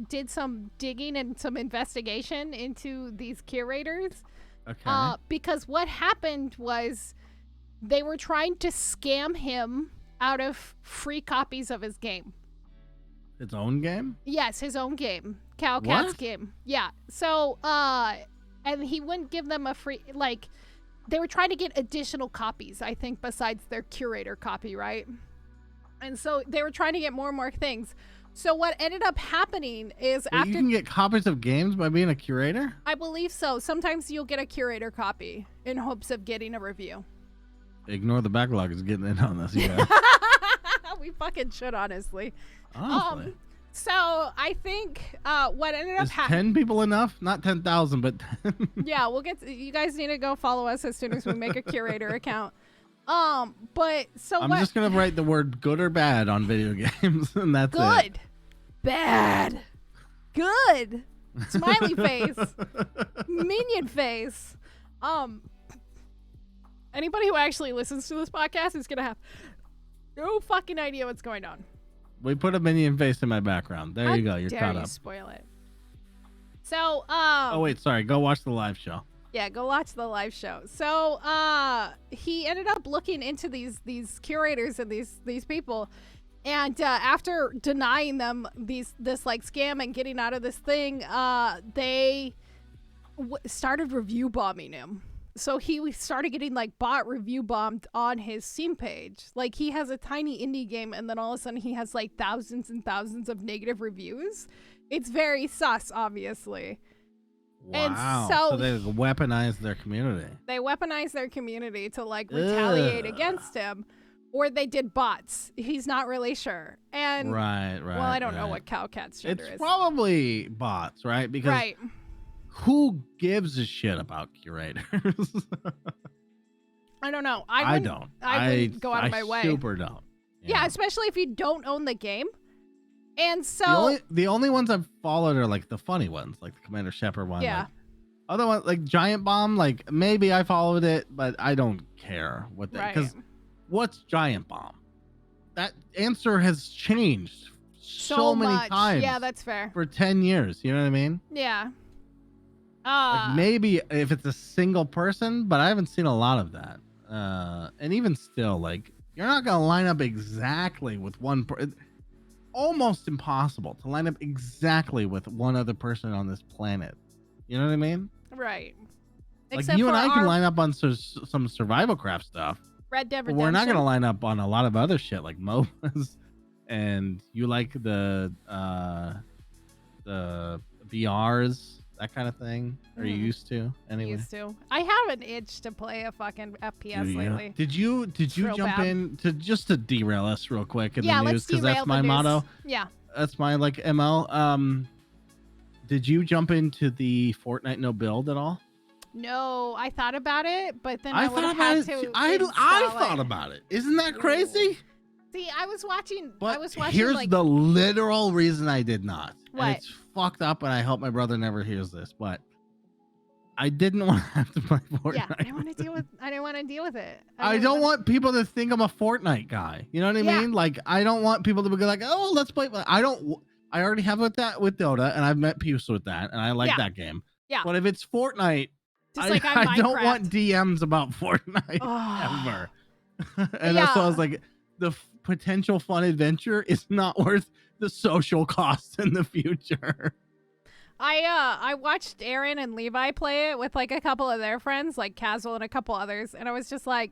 did some digging and some investigation into these curators. Okay. Because what happened was they were trying to scam him out of free copies of his game. His own game? Yes, his own game. Cowcat's game. Yeah. So, and he wouldn't give them a free, like, they were trying to get additional copies, I think, besides their curator copy, right? And so they were trying to get more and more things. So what ended up happening is after... You can get copies of games by being a curator? I believe so. Sometimes you'll get a curator copy in hopes of getting a review. Ignore the backlog is getting in on this, yeah. We fucking should, honestly. Honestly. So I think what ended up happening... 10 people enough? Not 10,000, but 10. Yeah, we'll get... You guys need to go follow us as soon as we make a curator account. But so I'm just going to write the word good or bad on video games, and that's it. Good. Bad. Good. Smiley face. Minion face. Anybody who actually listens to this podcast is going to have no fucking idea what's going on. We put a minion face in my background. There you go. You're caught up. Spoil it. So, oh, wait. Sorry. Go watch the live show. Yeah, go watch the live show. So, he ended up looking into these curators and these people. And after denying them this like scam and getting out of this thing, they started review bombing him. So he started getting like bot review bombed on his Steam page. Like he has a tiny indie game and then all of a sudden he has like thousands and thousands of negative reviews. It's very sus, obviously. Wow. And so they weaponize their community. They weaponize their community to like retaliate against him. Or they did bots. He's not really sure. And right. Well, I don't know what Cowcat's gender is. It's probably bots, right? Because who gives a shit about curators? I don't know. I don't. I wouldn't go out of my way. Super don't. Yeah, especially if you don't own the game. And so the only ones I've followed are like the funny ones, like the Commander Shepard one. Yeah. Like, other ones like Giant Bomb, like maybe I followed it, but I don't care what that, because what's Giant Bomb? That answer has changed so many times. Yeah, that's fair. For 10 years, you know what I mean? Yeah. Like maybe if it's a single person, but I haven't seen a lot of that. And even still, like, you're not gonna line up exactly with one person. Almost impossible to line up exactly with one other person on this planet. You know what I mean? Right. Like Except you and for I can line up on some survival craft stuff. Red Dead Redemption. But we're not gonna line up on a lot of other shit like MOBAs. And you like the VRs, that kind of thing. Are you used to? Anyway. Used to. I have an itch to play a fucking FPS lately. Did you jump in to just to derail us real quick in the news, because derail that's my the news. motto. Yeah. That's my like ML. Did you jump into the Fortnite no build at all? No, I thought about it, but then I would thought have about had it. to. I thought about it. Isn't that crazy? See, I was watching. But I was watching. Here's like, the literal reason I did not. What? And it's fucked up, and I hope my brother never hears this. But I didn't want to have to play Fortnite. Yeah, I didn't want to deal with. I didn't want to deal with it. I don't want people to think I'm a Fortnite guy. You know what I mean? Like, I don't want people to be like, "Oh, let's play." I already have with Dota, and I've met Puce with that, and I like that game. Yeah. But if it's Fortnite, like I don't want DMs about Fortnite ever. And that's why I was like, the potential fun adventure is not worth the social costs in the future. I watched Aaron and Levi play it with like a couple of their friends, like Casual and a couple others, and I was just like,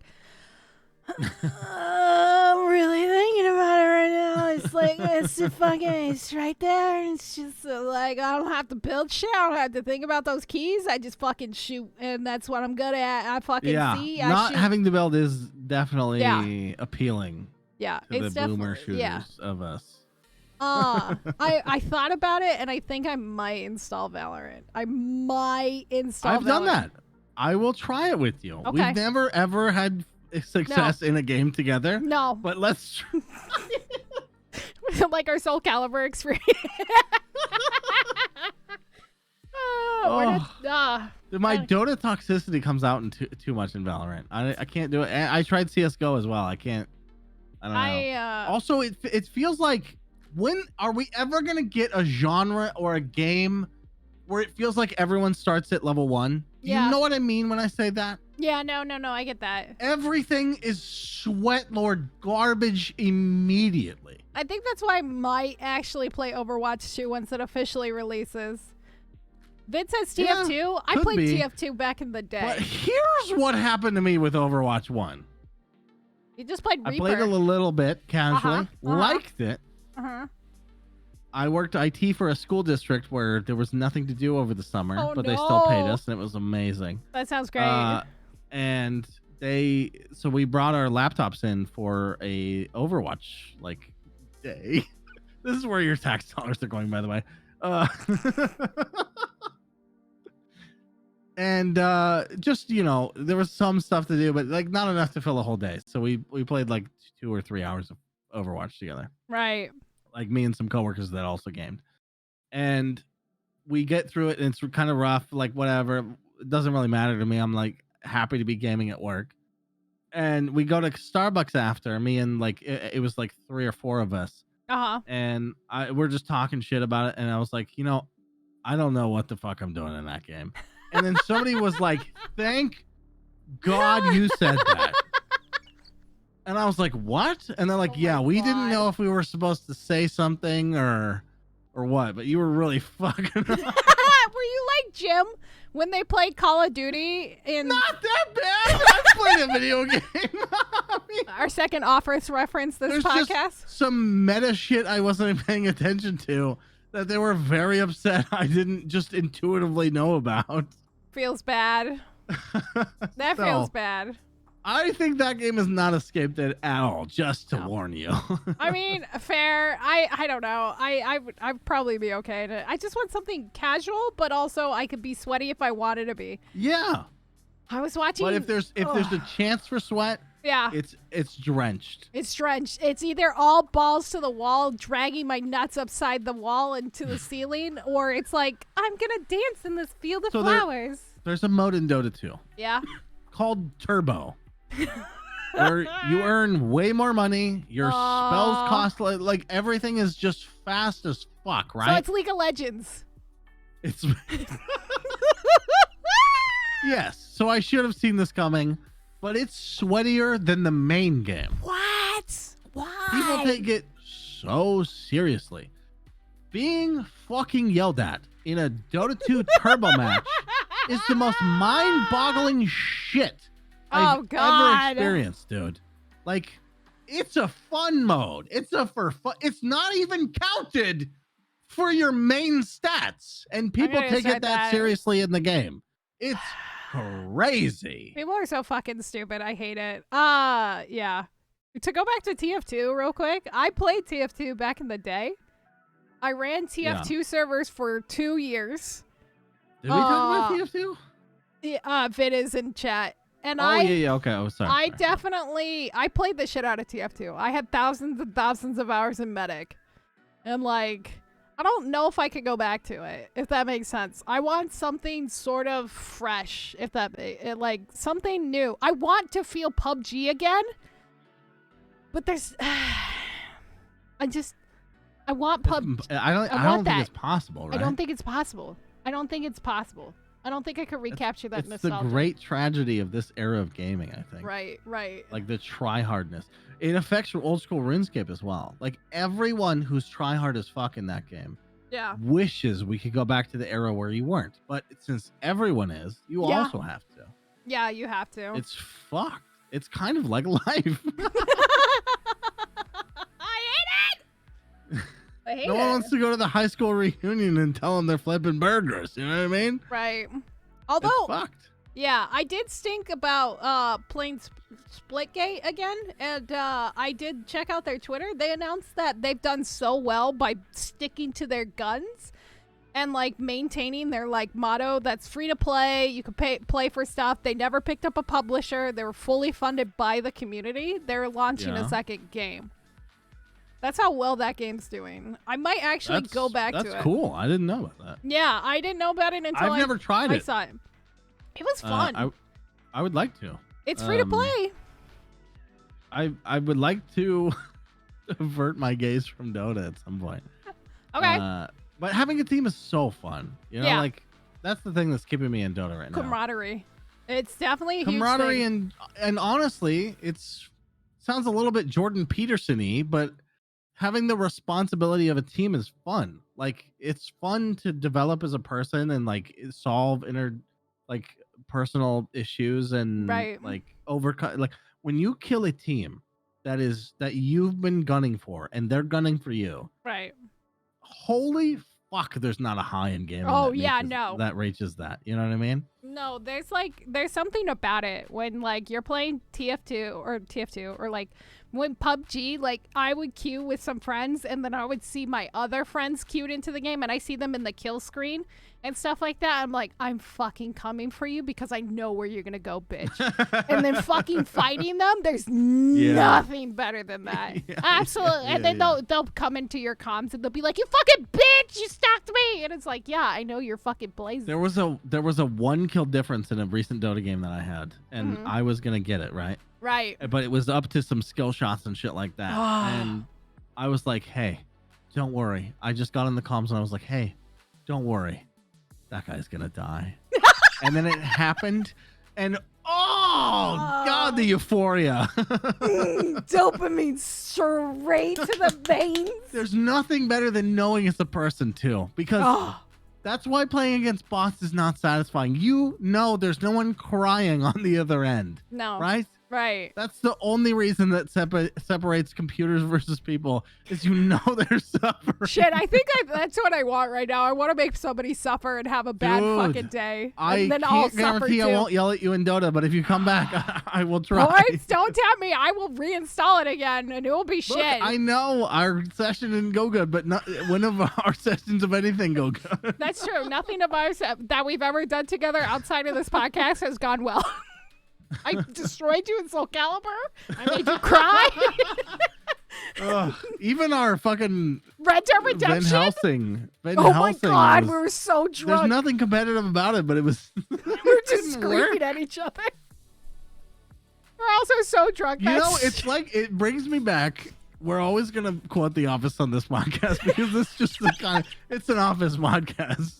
I'm really thinking about it right now. It's like it's right there, and it's just like I don't have to build shit. I don't have to think about those keys. I just fucking shoot, and that's what I'm good at. I fucking see. I shoot. Having to build is definitely appealing. Yeah, to it's the boomer shooters of us. I thought about it, and I think I might install Valorant. I might install Valorant. I've done that. I will try it with you. Okay. We've never ever had success in a game together. No. But let's like our Soul Calibur experience. My Dota toxicity comes out in too much in Valorant. I can't do it. And I tried CS:GO as well. I don't know. Also, it feels like, when are we ever gonna get a genre or a game where it feels like everyone starts at level 1? Do you know what I mean when I say that? Yeah, no, I get that. Everything is sweat lord garbage immediately. I think that's why I might actually play Overwatch 2 once it officially releases. Vince says TF2. I played TF2 back in the day. But here's what happened to me with Overwatch 1. You just played Reaper. I played a little bit casually. Liked it. I worked IT for a school district where there was nothing to do over the summer, but they still paid us, and it was amazing. That sounds great. And so we brought our laptops in for a Overwatch day. This is where your tax dollars are going, by the way. And just, there was some stuff to do, but not enough to fill a whole day. So we played 2 or 3 hours of Overwatch together. Right. Me and some coworkers that also gamed. And we get through it, and it's kind of rough, whatever. It doesn't really matter to me. I'm happy to be gaming at work. And we go to Starbucks after, me and it was 3 or 4 of us. And we're just talking shit about it. And I was like, I don't know what the fuck I'm doing in that game. And then somebody was like, thank God you said that. And I was like, what? And they're like, we didn't know if we were supposed to say something or what, but you were really fucking up. Were you like Jim when they played Call of Duty in... Not that bad. I played a video game. Our second Office reference this podcast. Just some meta shit I wasn't paying attention to that they were very upset I didn't just intuitively know about. Feels bad. That feels bad. I think that game is not escaped it at all, just to warn you. I mean, fair. I don't know. I'd probably be okay. I just want something casual, but also I could be sweaty if I wanted to be. Yeah. I was watching. But if there's a chance for sweat, Yeah. It's drenched. It's drenched. It's either all balls to the wall, dragging my nuts upside the wall into the ceiling, or it's like, I'm going to dance in this field of flowers. There's a mode in Dota 2. Yeah. Called Turbo. Where you earn way more money, your spells cost like everything is just fast as fuck, right? So it's League of Legends. It's Yes, so I should have seen this coming, but it's sweatier than the main game. What? Why? People take it so seriously. Being fucking yelled at in a Dota 2 turbo match is the most mind-boggling shit I've ever experienced, dude. Like, it's a fun mode. It's a for fun. It's not even counted for your main stats, and people take it that seriously in the game. It's crazy. People are so fucking stupid. I hate it. Yeah. To go back to TF2 real quick, I played TF2 back in the day. I ran TF2 servers for 2 years. Did we talk about TF2? Yeah, Vid is in chat. And okay. Oh, sorry. I played the shit out of TF2. I had thousands and thousands of hours in Medic. And like, I don't know if I could go back to it, if that makes sense. I want something sort of fresh, if that, like, something new. I want to feel PUBG again, but there's, I want PUBG. I don't think it's possible, right? I don't think it's possible. I don't think I could recapture that nostalgia. It's the great tragedy of this era of gaming, I think. Right. Like the try-hardness. It affects old school RuneScape as well. Like everyone who's try-hard as fuck in that game wishes we could go back to the era where you weren't. But since everyone is, you also have to. Yeah, you have to. It's fucked. It's kind of like life. I hate it. No one wants to go to the high school reunion and tell them they're flipping burgers. You know what I mean? Right. Although, it's fucked. Yeah, I did stink about playing Splitgate again, and I did check out their Twitter. They announced that they've done so well by sticking to their guns and like maintaining their like motto that's free to play. You can play for stuff. They never picked up a publisher. They were fully funded by the community. They're launching a second game. That's how well that game's doing. I might actually go back to it. That's cool. I didn't know about that. Yeah, I didn't know about it until I've never tried it. I saw it. It was fun. I would like to. It's free to play. I would like to avert my gaze from Dota at some point. Okay. But having a team is so fun. You know, like that's the thing that's keeping me in Dota right now. Camaraderie. It's definitely a camaraderie huge thing. and honestly, sounds a little bit Jordan Peterson-y, but having the responsibility of a team is fun. Like it's fun to develop as a person and like solve personal issues and like overcome. Like when you kill a team that you've been gunning for and they're gunning for you. Right. Holy fuck, there's not a high in gaming. That reaches that. You know what I mean? No, there's something about it when like you're playing TF2 or like when PUBG, like I would queue with some friends and then I would see my other friends queued into the game and I see them in the kill screen and stuff like that. I'm like, I'm fucking coming for you because I know where you're gonna go, bitch. And then fucking fighting them, there's nothing better than that. Absolutely. And then they'll come into your comms and they'll be like, you fucking bitch, you stalked me. And it's like, yeah, I know you're fucking blazing. There was a 1 kill difference in a recent Dota game that I had, and I was gonna get it, right? Right. But it was up to some skill shots and shit like that. And I was like, hey, don't worry. I just got in the comms and I was like, hey, don't worry. That guy's gonna die. And then it happened, and God, the euphoria. Dopamine straight to the veins. There's nothing better than knowing it's a person too, because that's why playing against bots is not satisfying. You know there's no one crying on the other end. No. Right? Right. That's the only reason that separates computers versus people is they're suffering. Shit, I think that's what I want right now. I want to make somebody suffer and have a bad fucking day. And then I'll guarantee I won't yell at you in Dota, but if you come back, I will try. Portz, don't tell me. I will reinstall it again and it will be shit. I know our session didn't go good, but one of our sessions of anything go good. That's true. Nothing of ours that we've ever done together outside of this podcast has gone well. I destroyed you in Soul Calibur. I made you cry. Even our fucking Red Dead Van Redemption. Helsing. Oh my god, we were so drunk. There's nothing competitive about it, but it was. We were just screaming at each other. We're also so drunk. You know, it's like it brings me back. We're always gonna quote The Office on this podcast because it's just the kind. It's an Office podcast.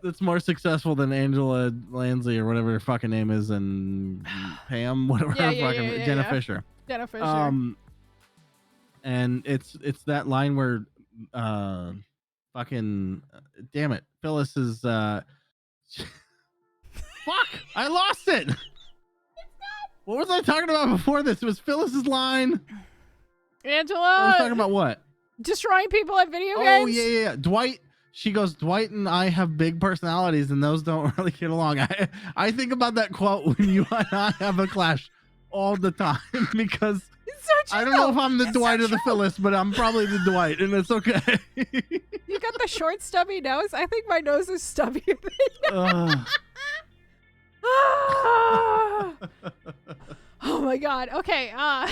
That's more successful than Angela Lansbury or whatever her fucking name is, and Pam, whatever Jenna Fisher. Jenna Fisher. And it's that line where fucking damn it, Phyllis is fuck, I lost it. What was I talking about before this? It was Phyllis's line. Angela. I was talking about what? Destroying people at video games. Oh yeah. Dwight. She goes, Dwight and I have big personalities, and those don't really get along. I think about that quote when you and I have a clash all the time because I don't know if I'm the Dwight or the Phyllis, but I'm probably the Dwight, and it's okay. You got the short, stubby nose. I think my nose is stubbier than yours. Oh my god. Okay. I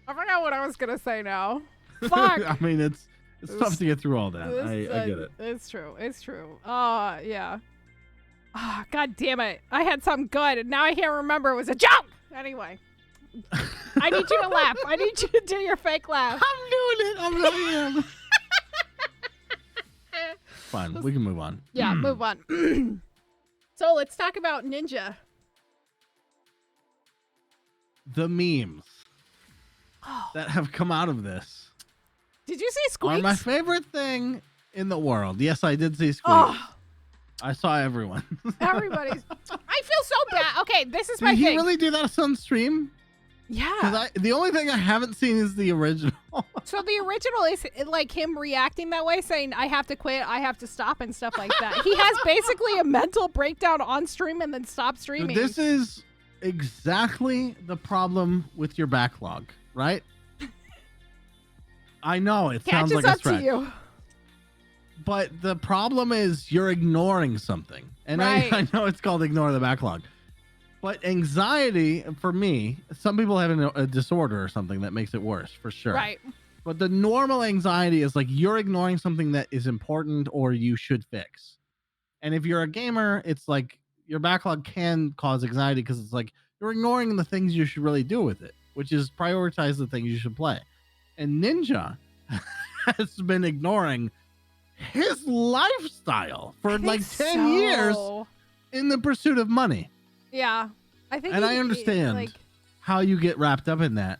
forgot what I was gonna say now. Fuck. I mean, it's tough to get through all that. I get it. It's true. Yeah. Oh, god damn it. I had something good, and now I can't remember. It was a joke. Anyway. I need you to laugh. I need you to do your fake laugh. I'm doing it. I'm really Fine. We can move on. Yeah, move on. So let's talk about Ninja. The memes that have come out of this. Did you see Squeaks? Are my favorite thing in the world. Yes, I did see Squeaks. Oh. I saw everyone. Everybody's. I feel so bad. Okay, this is my thing. Did he thing. really do that on stream? Yeah. The only thing I haven't seen is the original. So the original is like him reacting that way, saying, I have to quit, I have to stop, and stuff like that. He has basically a mental breakdown on stream and then stop streaming. This is exactly the problem with your backlog, right? I know it sounds like a stretch. To you. But the problem is you're ignoring something. And right. I know it's called ignore the backlog. But anxiety, for me, some people have a disorder or something that makes it worse, for sure. Right. But the normal anxiety is like you're ignoring something that is important or you should fix. And if you're a gamer, it's like your backlog can cause anxiety because it's like you're ignoring the things you should really do with it, which is prioritize the things you should play. And Ninja has been ignoring his lifestyle for like 10 years in the pursuit of money. Yeah. I think I understand how you get wrapped up in that,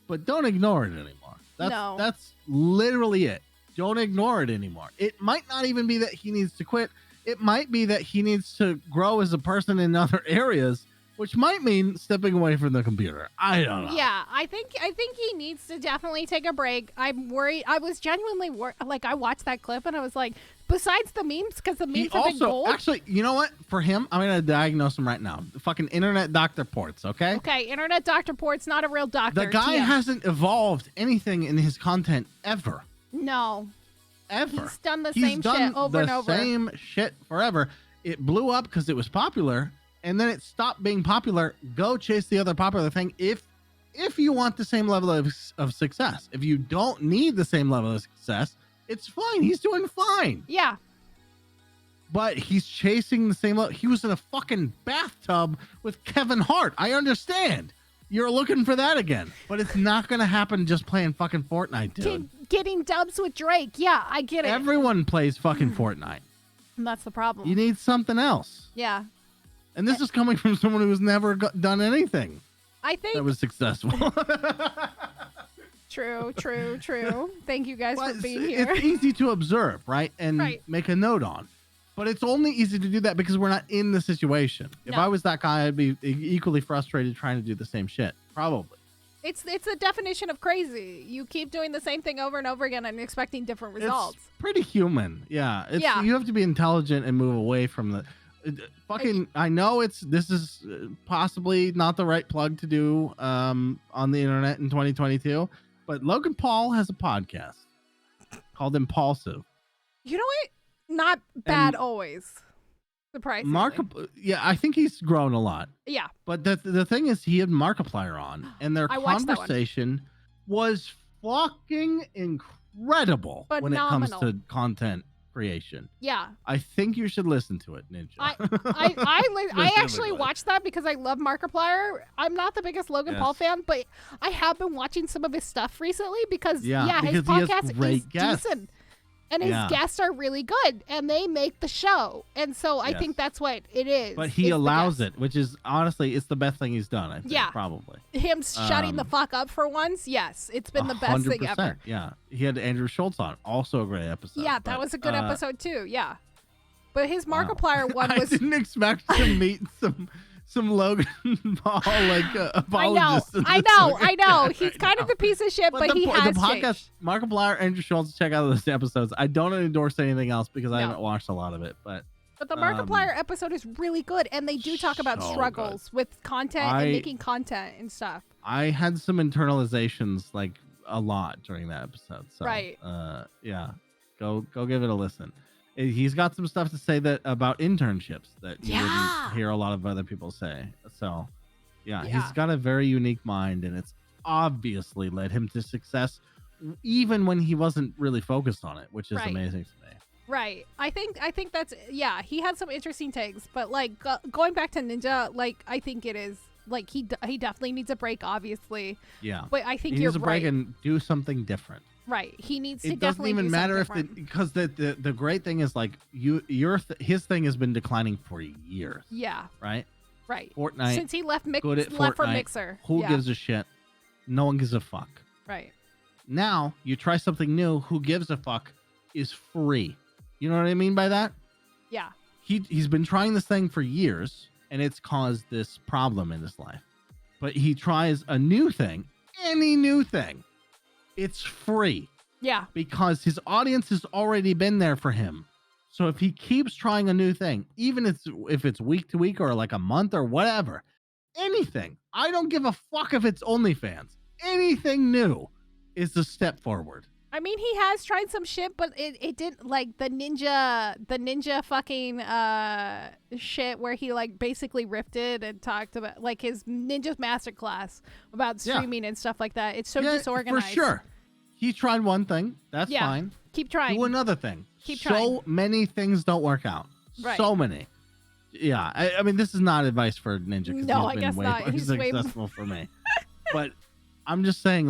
but don't ignore it anymore. That's literally it. Don't ignore it anymore. It might not even be that he needs to quit. It might be that he needs to grow as a person in other areas, which might mean stepping away from the computer. I don't know. Yeah, I think he needs to definitely take a break. I'm worried. I was genuinely worried. Like, I watched that clip and I was like, besides the memes, because the memes have been gold. Actually, you know what? For him, I'm going to diagnose him right now. The fucking internet Dr. Portz, okay? Okay, internet Dr. Portz, not a real doctor. The guy hasn't evolved anything in his content ever. No. Ever. He's done the same shit over and over. The same shit forever. It blew up because it was popular. And then it stopped being popular. Go chase the other popular thing if you want the same level of success. If you don't need the same level of success, it's fine. He's doing fine. Yeah. But he's chasing the same level. He was in a fucking bathtub with Kevin Hart. I understand. You're looking for that again. But it's not going to happen just playing fucking Fortnite, dude. Getting dubs with Drake. Yeah, I get it. Everyone plays fucking Fortnite. And that's the problem. You need something else. Yeah. And this is coming from someone who's never done anything. I think that was successful. True. Thank you guys for being here. It's easy to observe, right? And make a note on. But it's only easy to do that because we're not in the situation. If I was that guy, I'd be equally frustrated trying to do the same shit. Probably. It's the definition of crazy. You keep doing the same thing over and over again and expecting different results. It's pretty human. Yeah. You have to be intelligent and move away from the... I know this is possibly not the right plug to do on the internet in 2022, but Logan Paul has a podcast called Impulsive. You know what? Not bad always. Surprisingly. Yeah, I think he's grown a lot. Yeah. But the thing is, he had Markiplier on, and their I watched that one. conversation was fucking incredible when it comes to content creation. Yeah. I think you should listen to it, Ninja. I actually watched that because I love Markiplier. I'm not the biggest Logan Paul fan, but I have been watching some of his stuff recently because his podcast is decent. And his guests are really good, and they make the show. And so I think that's what it is. But he allows it, which is, honestly, it's the best thing he's done, I think, probably. Him shutting the fuck up for once, yes. It's been the best thing ever. Yeah. He had Andrew Schultz on, also a great episode. Yeah, that was a good episode, too, yeah. But his Markiplier one was... I didn't expect to meet some Logan Paul apologists. I know. He's kind of a piece of shit, but he has changed. Markiplier, Andrew Schultz, check out those episodes. I don't endorse anything else because I haven't watched a lot of it, but the Markiplier episode is really good, and they do talk about struggles with content and making content and stuff. I had some internalizations a lot during that episode. So go give it a listen. He's got some stuff to say about internships that you wouldn't hear a lot of other people say. So, he's got a very unique mind, and it's obviously led him to success, even when he wasn't really focused on it, which is amazing to me. Right. I think that's he had some interesting takes, but going back to Ninja, I think it is he definitely needs a break, obviously. Yeah. But I think he needs a break and do something different. Right. He needs to it definitely doesn't even matter if because the great thing is his thing has been declining for years. Yeah. Right? Right. Fortnite. Since he left Fortnite, for Mixer. Who gives a shit? No one gives a fuck. Right. Now you try something new, who gives a fuck is free. You know what I mean by that? Yeah. He's been trying this thing for years, and it's caused this problem in his life. But he tries a new thing, any new thing. It's free. Yeah. Because his audience has already been there for him. So if he keeps trying a new thing, even if it's week to week or a month or whatever, anything, I don't give a fuck if it's OnlyFans. Anything new is a step forward. I mean, he has tried some shit, but it didn't the ninja fucking shit where he basically riffed and talked about his ninja masterclass about streaming and stuff like that. It's so disorganized. For sure. He tried one thing. That's fine. Keep trying. Do another thing. Keep trying. So many things don't work out. Right. So many. Yeah. I mean, this is not advice for Ninja. No, I guess not. He's successful for me. But I'm just saying,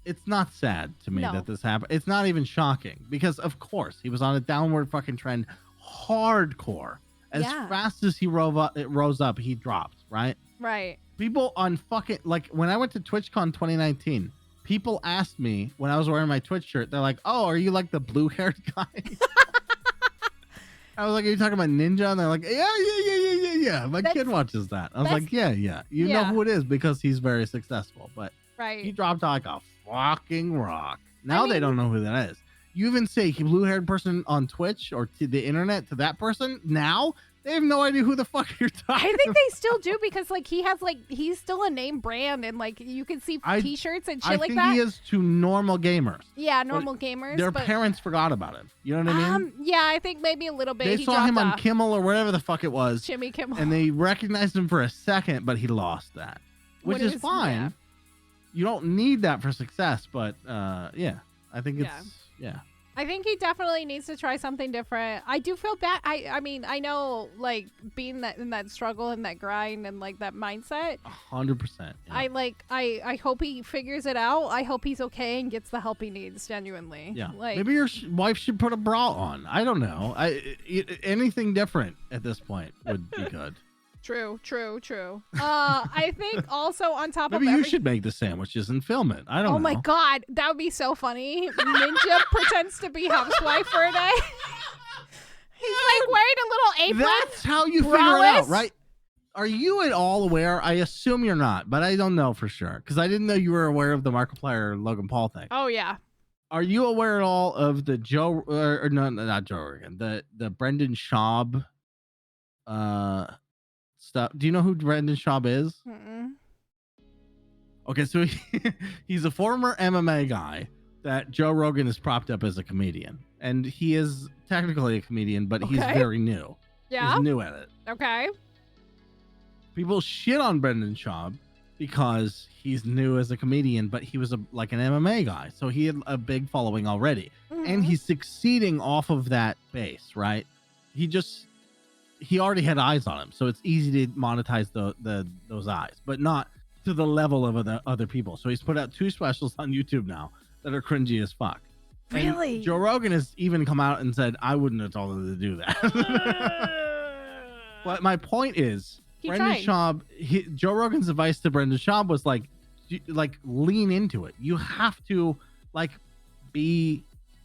it's not sad to me that this happened. It's not even shocking because, of course, he was on a downward fucking trend, hardcore. As fast as he rose up, he dropped. Right. Right. People on fucking when I went to TwitchCon 2019, people asked me when I was wearing my Twitch shirt. They're like, "Oh, are you the blue-haired guy?" I was like, "Are you talking about Ninja?" And they're like, "Yeah. My kid watches that." I was like, "Yeah. You know who it is because he's very successful." But he dropped like a fucking rock. Now they don't know who that is. You even say blue-haired person on Twitch or to the internet to that person. Now they have no idea who the fuck you're talking. I think they still do because he has he's still a name brand and you can see T-shirts and shit like that. I think he is to normal gamers. Yeah, normal gamers. Their parents forgot about him. You know what I mean? Yeah, I think maybe a little bit. They saw him on Kimmel or whatever the fuck it was. Jimmy Kimmel. And they recognized him for a second, but he lost that, which is fine. Yeah. You don't need that for success, but I think it's I think he definitely needs to try something different. I do feel bad. I mean, I know being in that struggle and that grind and that mindset. 100%. I hope he figures it out. I hope he's okay and gets the help he needs genuinely. Yeah. Maybe your wife should put a bra on. I don't know. Anything different at this point would be good. True. I think also on top of maybe you should make the sandwiches and film it. I don't know. Oh my god, that would be so funny. Ninja pretends to be housewife for a day. He's wearing a little apron. That's how you figure it out, right? Are you at all aware? I assume you're not, but I don't know for sure because I didn't know you were aware of the Markiplier Logan Paul thing. Oh yeah. Are you aware at all of the not Joe Rogan, the Brendan Schaub stuff? Do you know who Brendan Schaub is? Mm-mm. Okay, so he's a former MMA guy that Joe Rogan has propped up as a comedian, and he is technically a comedian, but he's very new. Yeah. is new at it. Okay. People shit on Brendan Schaub because he's new as a comedian, but he was like an MMA guy, so he had a big following already, and he's succeeding off of that base, right? He already had eyes on him, so it's easy to monetize those eyes, but not to the level of other people. So he's put out 2 specials on YouTube now that are cringy as fuck. Really? And Joe Rogan has even come out and said, I wouldn't have told him to do that. But my point is, Brendan Schaub, Joe Rogan's advice to Brendan Schaub was like lean into it. You have to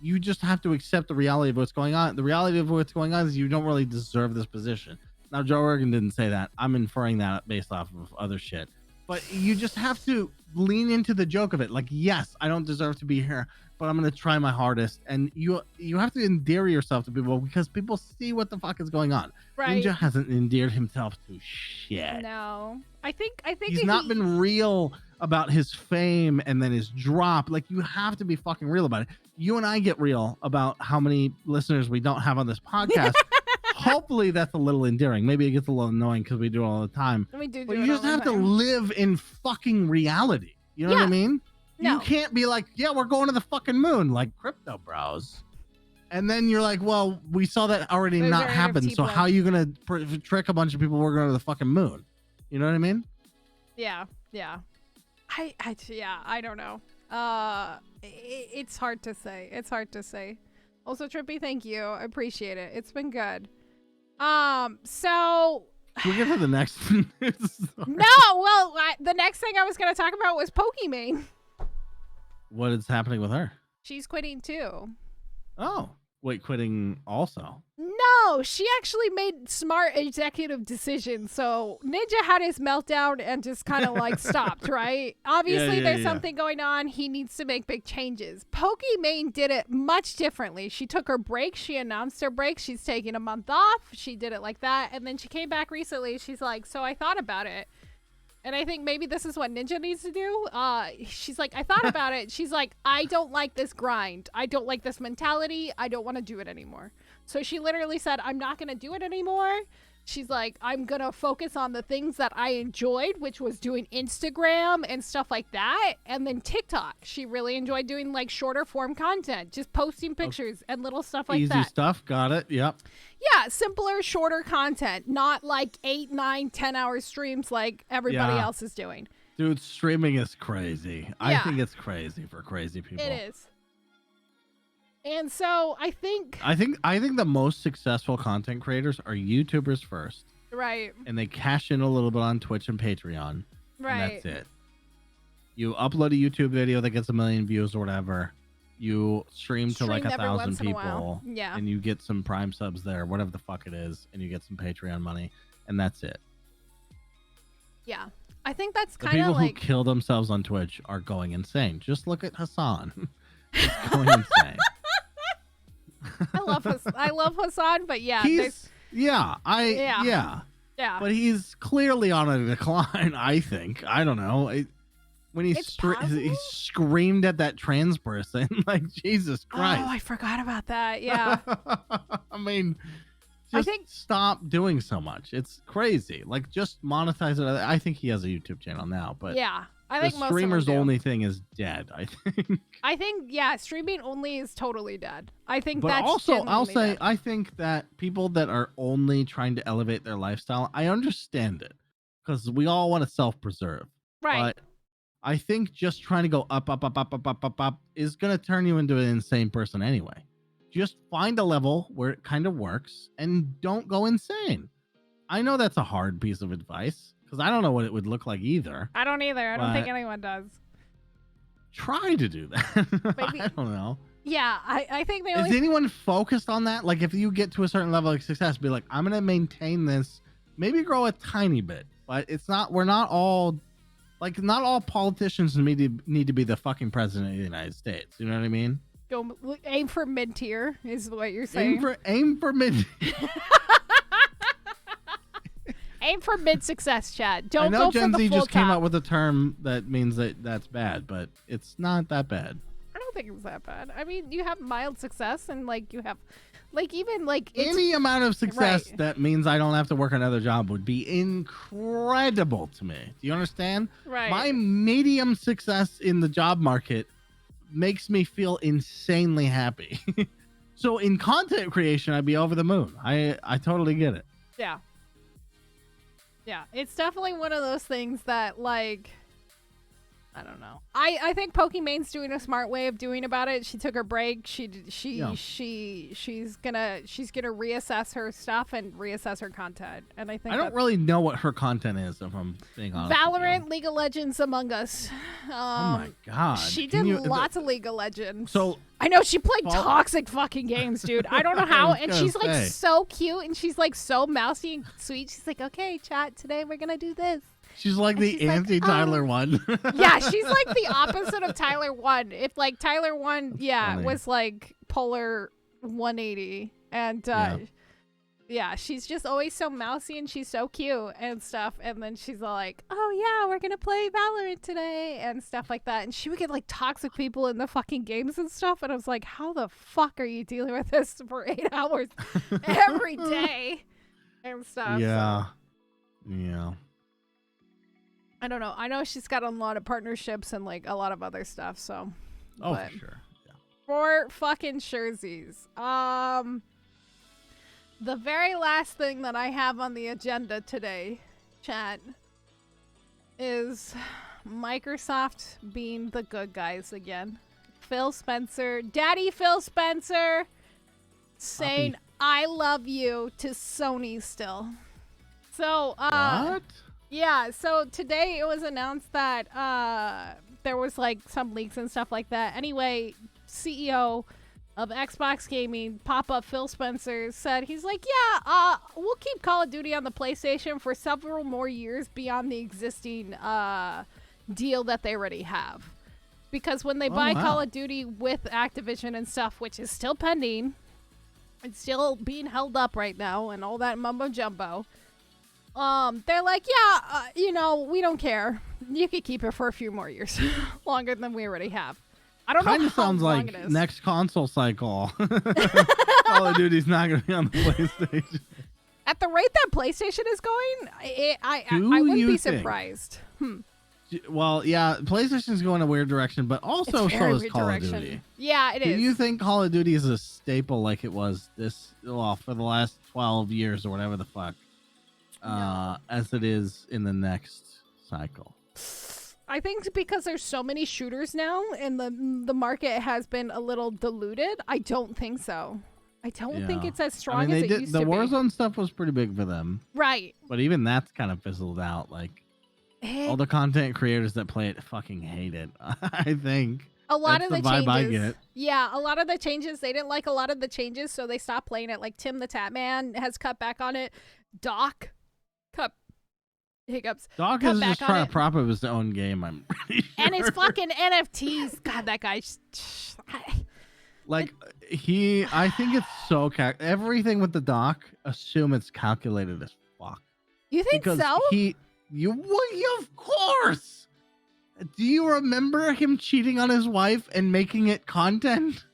you just have to accept the reality of what's going on. The reality of what's going on is you don't really deserve this position. Now, Joe Rogan didn't say that. I'm inferring that based off of other shit. But you just have to lean into the joke of it. Like, yes, I don't deserve to be here, but I'm going to try my hardest. And you have to endear yourself to people because people see what the fuck is going on. Right. Ninja hasn't endeared himself to shit. No. I think he's not been real about his fame and then his drop. Like, you have to be fucking real about it. You and I get real about how many listeners we don't have on this podcast. Hopefully that's a little endearing. Maybe it gets a little annoying because we do it all the time. We do but you just have to live in fucking reality. You know what I mean? No. You can't be like, yeah, we're going to the fucking moon, like crypto bros. And then you're like, well, we saw that already not happen. So how are you going to trick a bunch of people we're going to the fucking moon? You know what I mean? Yeah. Yeah. I don't know. It's hard to say. It's hard to say. Also, Trippy, thank you. I appreciate it. It's been good. So should we get to the next news story? No, well, the next thing I was going to talk about was Pokimane. What is happening with her? She's quitting too. Oh, wait, quitting also? No, she actually made smart executive decisions. So Ninja had his meltdown and just kind of like stopped, right? Obviously, there's something going on. He needs to make big changes. Pokimane did it much differently. She took her break. She announced her break. She's taking a month off. She did it like that. And then she came back recently. She's like, so I thought about it. And I think maybe this is what Ninja needs to do. She's like, I thought about it. She's like, I don't like this grind. I don't like this mentality. I don't want to do it anymore. So she literally said, I'm not going to do it anymore. She's like, I'm going to focus on the things that I enjoyed, which was doing Instagram and stuff like that. And then TikTok. She really enjoyed doing like shorter form content, just posting pictures and little stuff like that. Easy stuff. Got it. Yep. Yeah. Simpler, shorter content, not like 8, 9, 10-hour streams like everybody else is doing. Dude, streaming is crazy. I think it's crazy for crazy people. It is. And so I think the most successful content creators are YouTubers first. Right. And they cash in a little bit on Twitch and Patreon. Right. And that's it. You upload a YouTube video that gets 1 million views or whatever. You stream to like 1,000 people. Yeah. And you get some Prime subs there, whatever the fuck it is, and you get some Patreon money, and that's it. Yeah. I think that's kind of like... people who kill themselves on Twitch are going insane. Just look at Hassan. He's going insane. I love Hassan, but yeah. Yeah. But he's clearly on a decline, I think. I don't know. When he screamed at that trans person, like, Jesus Christ. Oh, I forgot about that. Yeah. I mean, just stop doing so much. It's crazy. Like, just monetize it. I think he has a YouTube channel now, but yeah. I think the streamers only thing is dead, I think. I think, streaming only is totally dead. I think but that's also, I'll say, dead. I think that people that are only trying to elevate their lifestyle, I understand it because we all want to self-preserve. Right. But I think just trying to go up is going to turn you into an insane person anyway. Just find a level where it kind of works and don't go insane. I know that's a hard piece of advice. Because I don't know what it would look like either. I don't either. I don't think anyone does. Try to do that. I don't know. Yeah, I think Is anyone focused on that? Like, if you get to a certain level of success, be like, I'm going to maintain this, maybe grow a tiny bit. But it's not, we're not all, like, not all politicians need to be the fucking president of the United States. You know what I mean? Go aim for mid-tier is what you're saying. Aim for mid. Aim for mid-success, chat. Don't go for the full top. I know Gen Z just came out with a term that means that that's bad, but it's not that bad. I don't think it was that bad. I mean, you have mild success and like you have Like even like it's, any amount of success right. that means I don't have to work another job would be incredible to me. Do you understand? Right. My medium success in the job market makes me feel insanely happy. So in content creation, I'd be over the moon. I totally get it. Yeah. Yeah, it's definitely one of those things that, like, I don't know. I think Pokemon's doing a smart way of doing about it. She took her break. She's gonna reassess her stuff and reassess her content. And I think I don't really know what her content is, if I'm being honest. Valorant, League of Legends, Among Us. Oh my god. She did lots of League of Legends. So I know she played toxic fucking games, dude. I don't know how. And she's like so cute and she's like so mousy and sweet. She's like, okay, chat, today we're gonna do this. She's like the anti-Tyler one. Yeah, she's like the opposite of Tyler 1. If like Tyler 1, was like polar 180. And yeah, she's just always so mousy and she's so cute and stuff. And then she's like, oh yeah, we're gonna play Valorant today and stuff like that. And she would get like toxic people in the fucking games and stuff. And I was like, how the fuck are you dealing with this for 8 hours every day and stuff? Yeah. Yeah. I don't know. I know she's got a lot of partnerships and like a lot of other stuff. So, for sure. Yeah. For fucking surezies. The very last thing that I have on the agenda today, chat, is Microsoft being the good guys again. Phil Spencer, Daddy Phil Spencer, saying I love you to Sony still. So, what? Yeah, so today it was announced that there was like some leaks and stuff like that. Anyway, CEO of Xbox Gaming, Pop-Up Phil Spencer, said he's like, yeah, we'll keep Call of Duty on the PlayStation for several more years beyond the existing deal that they already have. Because when they buy Call of Duty with Activision and stuff, which is still pending, it's still being held up right now and all that mumbo jumbo, they're like, yeah, we don't care. You could keep it for a few more years, longer than we already have. I don't know. Kind of sounds like next console cycle. Call of Duty's not going to be on the PlayStation. At the rate that PlayStation is going, I wouldn't be surprised. Well, yeah, PlayStation's going a weird direction, but also so is Call of Duty. Yeah, it is. Do you think Call of Duty is a staple like it was for the last 12 years or whatever the fuck, as it is in the next cycle? I think because there's so many shooters now and the market has been a little diluted, I don't think so. I don't think it's as strong as it used to be. The Warzone stuff was pretty big for them. Right. But even that's kind of fizzled out. Like, all the content creators that play it fucking hate it, I think. A lot of the changes. I get. Yeah, a lot of the changes. They didn't like a lot of the changes, so they stopped playing it. Like Tim the Tatman has cut back on it. Doc cut hiccups. Doc is just trying to prop up his own game, I'm pretty sure. And his fucking NFTs. God, that guy. Like, I think it's so everything with the Doc, assume it's calculated as fuck. You think so? Of course. Do you remember him cheating on his wife and making it content?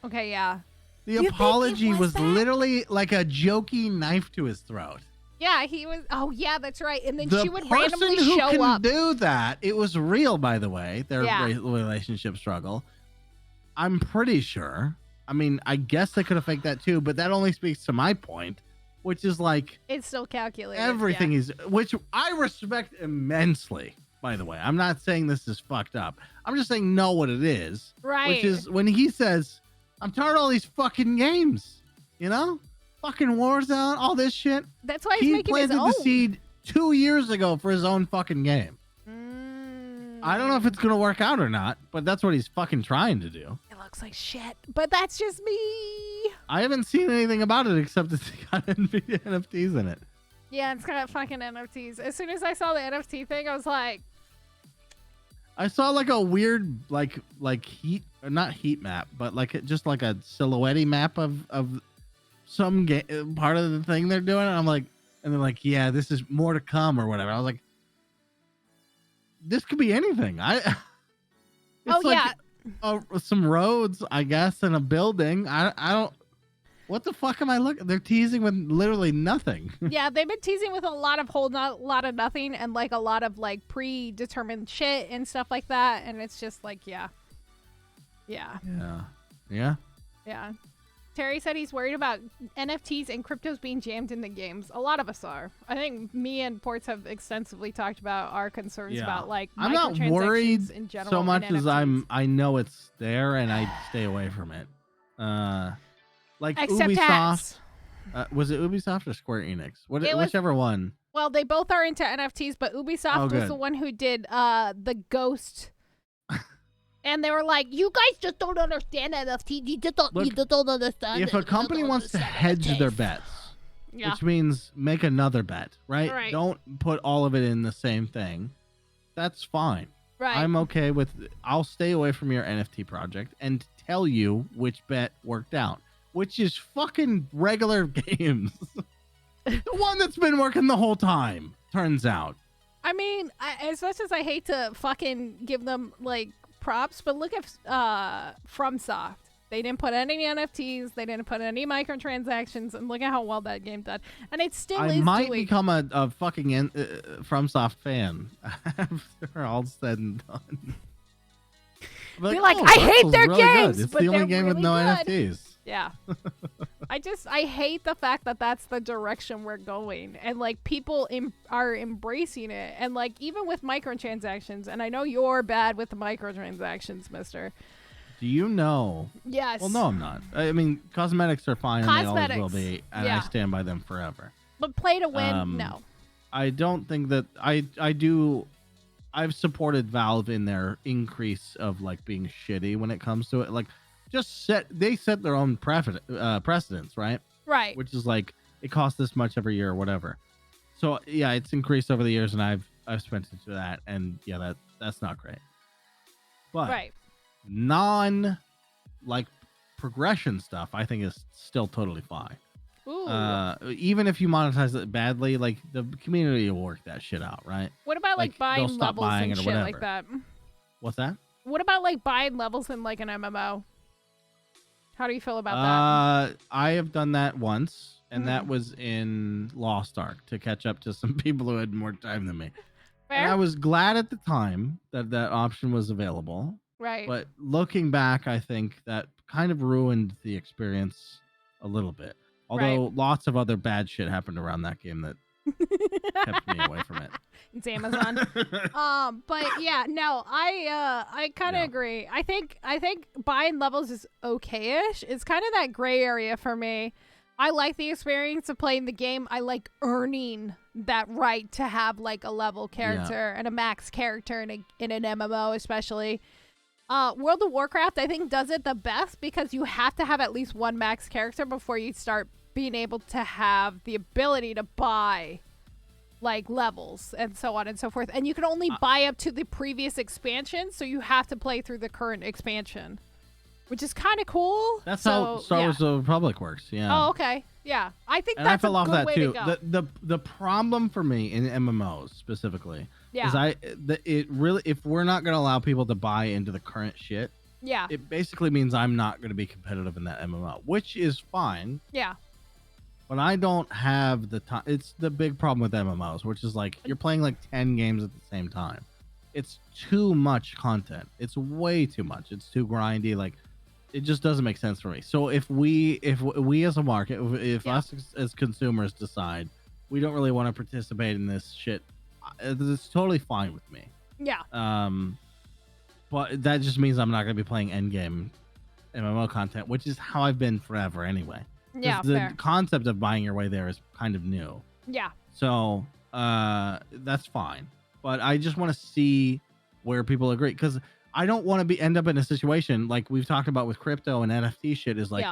Okay, yeah. The apology was literally like a jokey knife to his throat. Yeah, he was. Oh, yeah, that's right. And then she would randomly show up. Do that. It was real, by the way. Their relationship struggle. I'm pretty sure. I mean, I guess they could have faked that too, but that only speaks to my point, which is like it's still calculated. Everything is, which I respect immensely. By the way, I'm not saying this is fucked up. I'm just saying know what it is. Right. Which is when he says, "I'm tired of all these fucking games," fucking Warzone, all this shit. That's why he's making his own. He planted the seed 2 years ago for his own fucking game. I don't know if it's gonna work out or not, but that's what he's fucking trying to do. It looks like shit, but that's just me. I haven't seen anything about it except it's got NFTs in it. Yeah, it's got fucking NFTs. As soon as I saw the NFT thing, I was like, I saw like a weird like heat, or not heat map, but just like a silhouette map of some part of the thing they're doing. And I'm like, and they're like, yeah, this is more to come or whatever. I was like, this could be anything. Some roads, I guess, and a building. I don't. What the fuck am I looking? They're teasing with literally nothing. Yeah, they've been teasing with a lot of lot of nothing, and like a lot of like predetermined shit and stuff like that. And it's just like, yeah. Terry said he's worried about NFTs and cryptos being jammed in the games. A lot of us are. I think me and Portz have extensively talked about our concerns about like I'm not worried in general so much as NFTs. I know it's there and I stay away from it. Like Except Ubisoft. Was it Ubisoft or Square Enix? Whichever one. Well, they both are into NFTs, but Ubisoft was the one who did the Ghost. And they were like, "You guys just don't understand NFTs. You just don't understand." If a company wants to hedge their bets, which means make another bet, right? Don't put all of it in the same thing. That's fine. Right. I'm okay with. I'll stay away from your NFT project and tell you which bet worked out, which is fucking regular games. The one that's been working the whole time, turns out. I mean, as much as I hate to fucking give them like props, but look at FromSoft. They didn't put any NFTs. They didn't put any microtransactions, and look at how well that game did. And it still is. I might become a fucking FromSoft fan after all said and done. Be like, I hate their really games, good. It's but the only they're game really with no good. NFTs. Yeah. I hate the fact that that's the direction we're going, and like people are embracing it, and like even with microtransactions, and I know you're bad with the microtransactions, mister. Do you know? Yes. Well, no, I'm not. I mean, cosmetics are fine, and they always will be, and I stand by them forever. But play to win, no. I don't think that I've supported Valve in their increase of like being shitty when it comes to it. Like, they set their own precedents, right? Right. Which is like it costs this much every year or whatever. So yeah, it's increased over the years, and I've spent into that, and yeah, that's not great. But like progression stuff, I think is still totally fine. Ooh. Even if you monetize it badly, like the community will work that shit out, right? What about like buying levels and shit whatever. like that? What's that? What about like buying levels in like an MMO? How do you feel about that? I have done that once, and that was in Lost Ark to catch up to some people who had more time than me. Fair? And I was glad at the time that option was available. Right. But looking back, I think that kind of ruined the experience a little bit. Although lots of other bad shit happened around that game that kept me away from it. It's Amazon. But yeah, no, I kind of agree. I think buying levels is okay-ish. It's kind of that gray area for me. I like the experience of playing the game. I like earning that right to have like a level character and a max character in an MMO, especially. World of Warcraft, I think, does it the best because you have to have at least one max character before you start being able to have the ability to buy like levels and so on and so forth. And you can only buy up to the previous expansion, so you have to play through the current expansion, which is kind of cool. That's how Star Wars The Republic works. Yeah. Oh, okay. Yeah. I think and that's I fell a off good that way too. to go. The problem for me in MMOs specifically is if we're not going to allow people to buy into the current shit, it basically means I'm not going to be competitive in that MMO, which is fine. Yeah. But I don't have the time. It's the big problem with MMOs, which is like you're playing like 10 games at the same time. It's too much content. It's way too much. It's too grindy. Like it just doesn't make sense for me. So if we as a market, if us as consumers decide we don't really want to participate in this shit, it's totally fine with me. Yeah. But that just means I'm not going to be playing endgame MMO content, which is how I've been forever anyway. Yeah, the concept of buying your way there is kind of new. Yeah. So that's fine. But I just want to see where people agree, because I don't want to end up in a situation like we've talked about with crypto and NFT shit is like,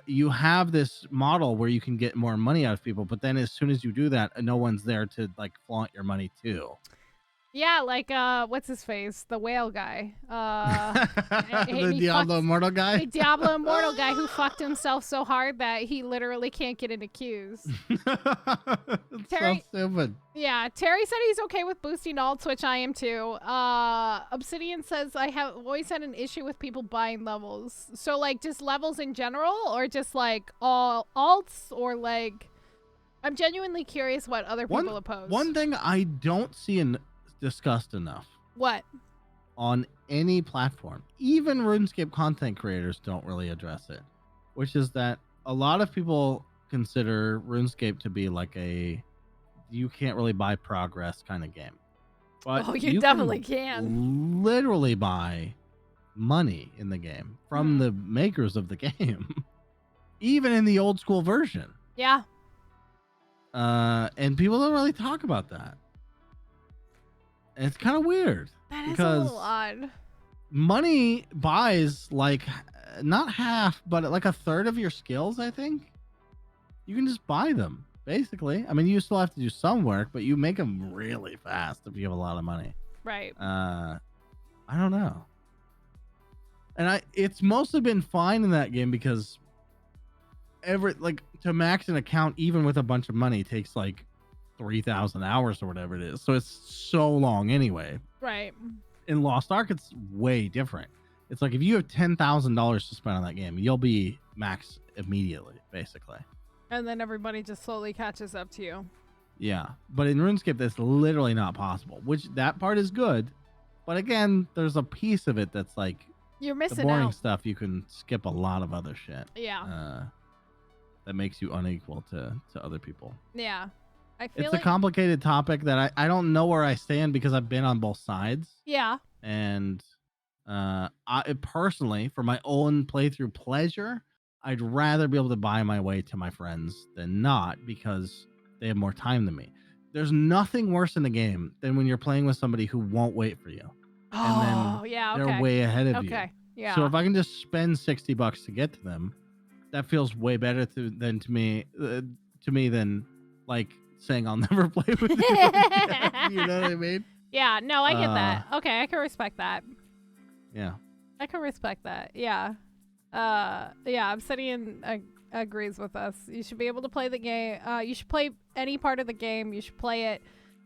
you have this model where you can get more money out of people, but then as soon as you do that, no one's there to like flaunt your money too. Yeah, like what's his face? The whale guy. The Diablo Immortal guy? The Diablo Immortal guy who fucked himself so hard that he literally can't get into queues. Terry, so stupid. Yeah, Terry said he's okay with boosting alts, which I am too. Obsidian says I have always had an issue with people buying levels. So like just levels in general, or just like all alts, or like I'm genuinely curious what other people oppose. One thing I don't see discussed enough. What? On any platform, even RuneScape content creators don't really address it, which is that a lot of people consider RuneScape to be like you can't really buy progress kind of game. But you definitely can literally buy money in the game from the makers of the game, even in the old school version. Yeah. And people don't really talk about that. And it's kind of weird. That is a little odd. Money buys like not half, but like a third of your skills, I think. You can just buy them, basically. I mean, you still have to do some work, but you make them really fast if you have a lot of money. Right. I don't know. And it's mostly been fine in that game because to max an account, even with a bunch of money, takes like 3,000 hours or whatever it is. So it's so long anyway. Right. In Lost Ark, it's way different. It's like if you have $10,000 to spend on that game, you'll be max immediately, basically. And then everybody just slowly catches up to you. Yeah. But in RuneScape, that's literally not possible, which that part is good. But again, there's a piece of it that's like you're missing the boring out. stuff. You can skip a lot of other shit. Yeah. That makes you unequal to other people. Yeah. I feel it's a complicated topic that I don't know where I stand because I've been on both sides. Yeah. And I personally, for my own playthrough pleasure, I'd rather be able to buy my way to my friends than not because they have more time than me. There's nothing worse in the game than when you're playing with somebody who won't wait for you. Oh, yeah, okay. They're way ahead of you. Okay, yeah. So if I can just spend $60 to get to them, that feels way better to me than like saying I'll never play with you again. You know what I mean? Yeah, no, I get that. Okay, I can respect that. Yeah. I can respect that. Yeah. Obsidian agrees with us. You should be able to play the game. You should play any part of the game. You should play it,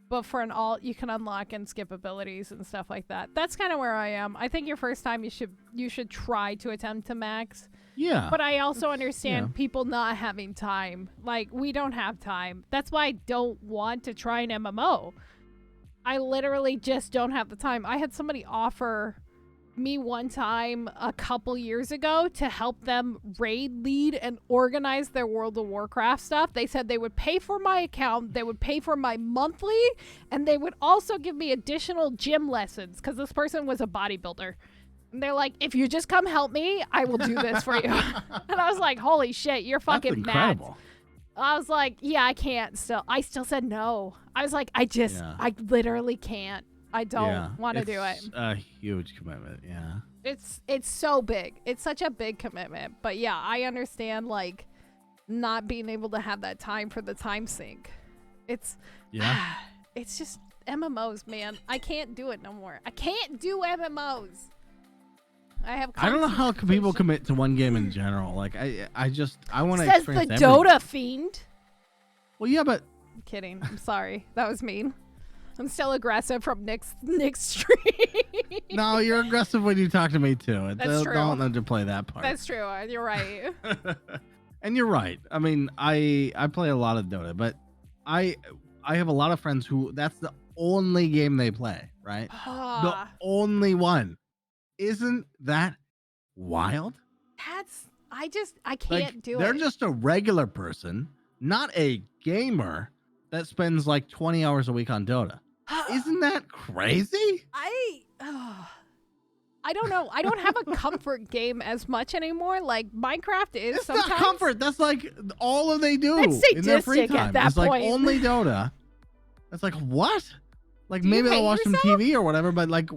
but for an alt, you can unlock and skip abilities and stuff like that. That's kind of where I am. I think your first time you should try to attempt to max. Yeah. But I also understand people not having time. Like, we don't have time. That's why I don't want to try an MMO. I literally just don't have the time. I had somebody offer me one time a couple years ago to help them raid lead and organize their World of Warcraft stuff. They said they would pay for my account, they would pay for my monthly, and they would also give me additional gym lessons because this person was a bodybuilder. And they're like, if you just come help me, I will do this for you. And I was like, holy shit, you're fucking mad. I was like, yeah, I can't still. I still said no. I was like, I literally can't. I don't want to do it. It's a huge commitment, yeah. It's so big. It's such a big commitment. But yeah, I understand like not being able to have that time for the time sink. It's just MMOs, man. I can't do it no more. I can't do MMOs. I don't know how people commit to one game in general. Like I want to experience everything. Says the Dota fiend. Well, yeah, but I'm kidding. I'm sorry. That was mean. I'm still aggressive from Nick's stream. No, you're aggressive when you talk to me too. That's true. Don't underplay that part. That's true. You're right. And you're right. I mean, I play a lot of Dota, but I have a lot of friends who that's the only game they play, right? The only one. Isn't that wild? I can't do it. They're just a regular person, not a gamer that spends like 20 hours a week on Dota. Isn't that crazy? I don't know. I don't have a comfort game as much anymore. Like Minecraft is it's sometimes. Not comfort. That's like all they do That's in their free time. At that it's point. Like only Dota. It's like what? Like maybe they'll watch some TV or whatever, but like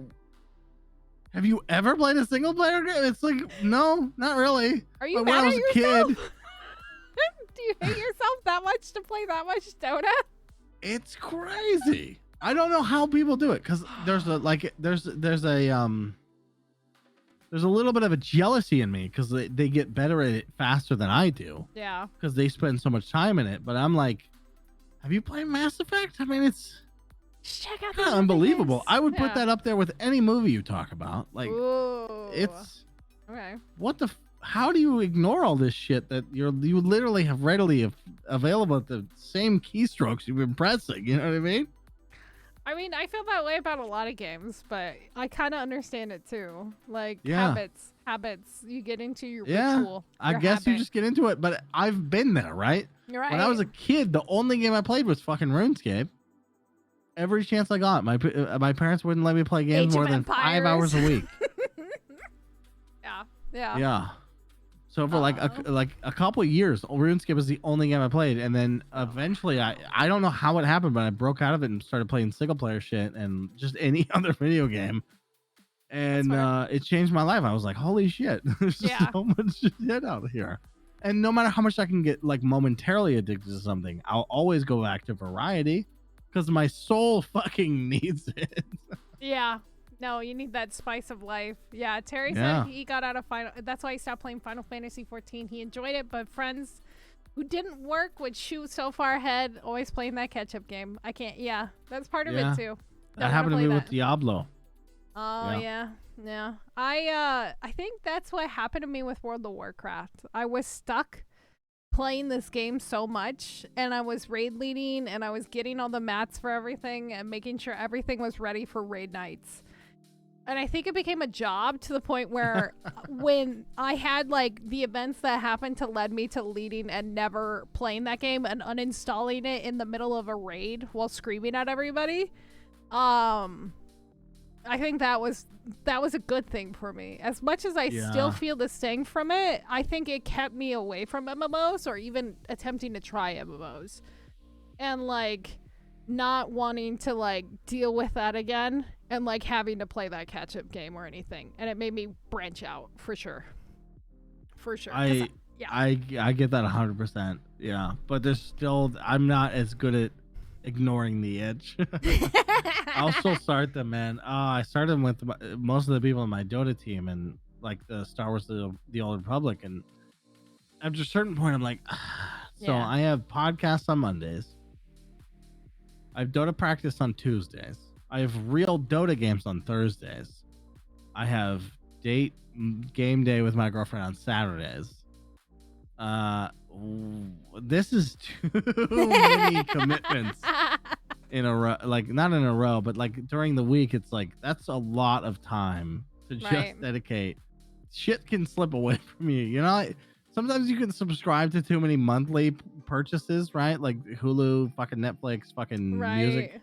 have you ever played a single player game? It's like, no, not really. Are you mad when I was a kid. Do you hate yourself that much to play that much Dota? It's crazy. I don't know how people do it because there's a little bit of a jealousy in me because they get better at it faster than I do. Yeah. Because they spend so much time in it. But I'm like, have you played Mass Effect? I mean, it's check out kind of unbelievable. I would put that up there with any movie you talk about. Like, ooh. it's okay. What the? How do you ignore all this shit that you literally have readily available at the same keystrokes you've been pressing? You know what I mean? I mean, I feel that way about a lot of games, but I kind of understand it too. Like habits. You get into your ritual. I guess you just get into it. But I've been there, right? Right. When I was a kid, the only game I played was fucking RuneScape. Every chance I got, my parents wouldn't let me play games more than 5 hours a week. Yeah. So for like a couple of years, RuneScape was the only game I played, and then eventually I don't know how it happened, but I broke out of it and started playing single player shit and just any other video game, and it changed my life. I was like, holy shit, there's just so much shit out here, and no matter how much I can get like momentarily addicted to something, I'll always go back to variety because my soul fucking needs it. Yeah. No, you need that spice of life. Yeah, Terry said he got out of that's why he stopped playing Final Fantasy 14. He enjoyed it, but friends who didn't work would shoot so far ahead, always playing that catch-up game. I can't. Yeah, that's part of it too. That happened to me with Diablo. Oh yeah. I think that's what happened to me with World of Warcraft. I was stuck playing this game so much, and I was raid leading, and I was getting all the mats for everything and making sure everything was ready for raid nights. And I think it became a job to the point where when I had like the events that happened to lead me to leading and never playing that game and uninstalling it in the middle of a raid while screaming at everybody, I think that was a good thing for me. As much as I still feel the sting from it, I think it kept me away from MMOs or even attempting to try MMOs. And like not wanting to like deal with that again and like having to play that catch-up game or anything, and it made me branch out for sure. I get that 100%. But there's still, I'm not as good at ignoring the itch. I'll still start them, man. I started them with most of the people in my Dota team and like the Star Wars the Old Republic, and after a certain point I'm like so I have podcasts on Mondays, I have Dota practice on Tuesdays. I have real Dota games on Thursdays. I have game day with my girlfriend on Saturdays. This is too many commitments in a row. Like not in a row, but like during the week, it's like that's a lot of time to just dedicate. Shit can slip away from you. You know, sometimes you can subscribe to too many monthly purchases, right? Like Hulu, fucking Netflix, fucking music,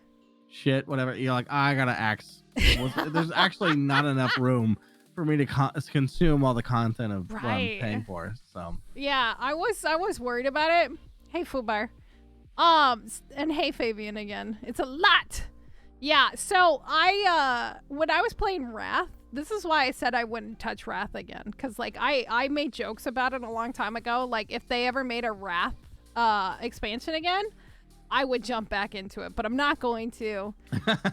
shit, whatever. You're like, I gotta axe. There's actually not enough room for me to consume all the content of what I'm paying for. So yeah, I was worried about it. Hey, Fubar. And hey, Fabian again. It's a lot. Yeah. So when I was playing Wrath, this is why I said I wouldn't touch Wrath again, because like I made jokes about it a long time ago. Like if they ever made a Wrath expansion again, I would jump back into it, but I'm not going to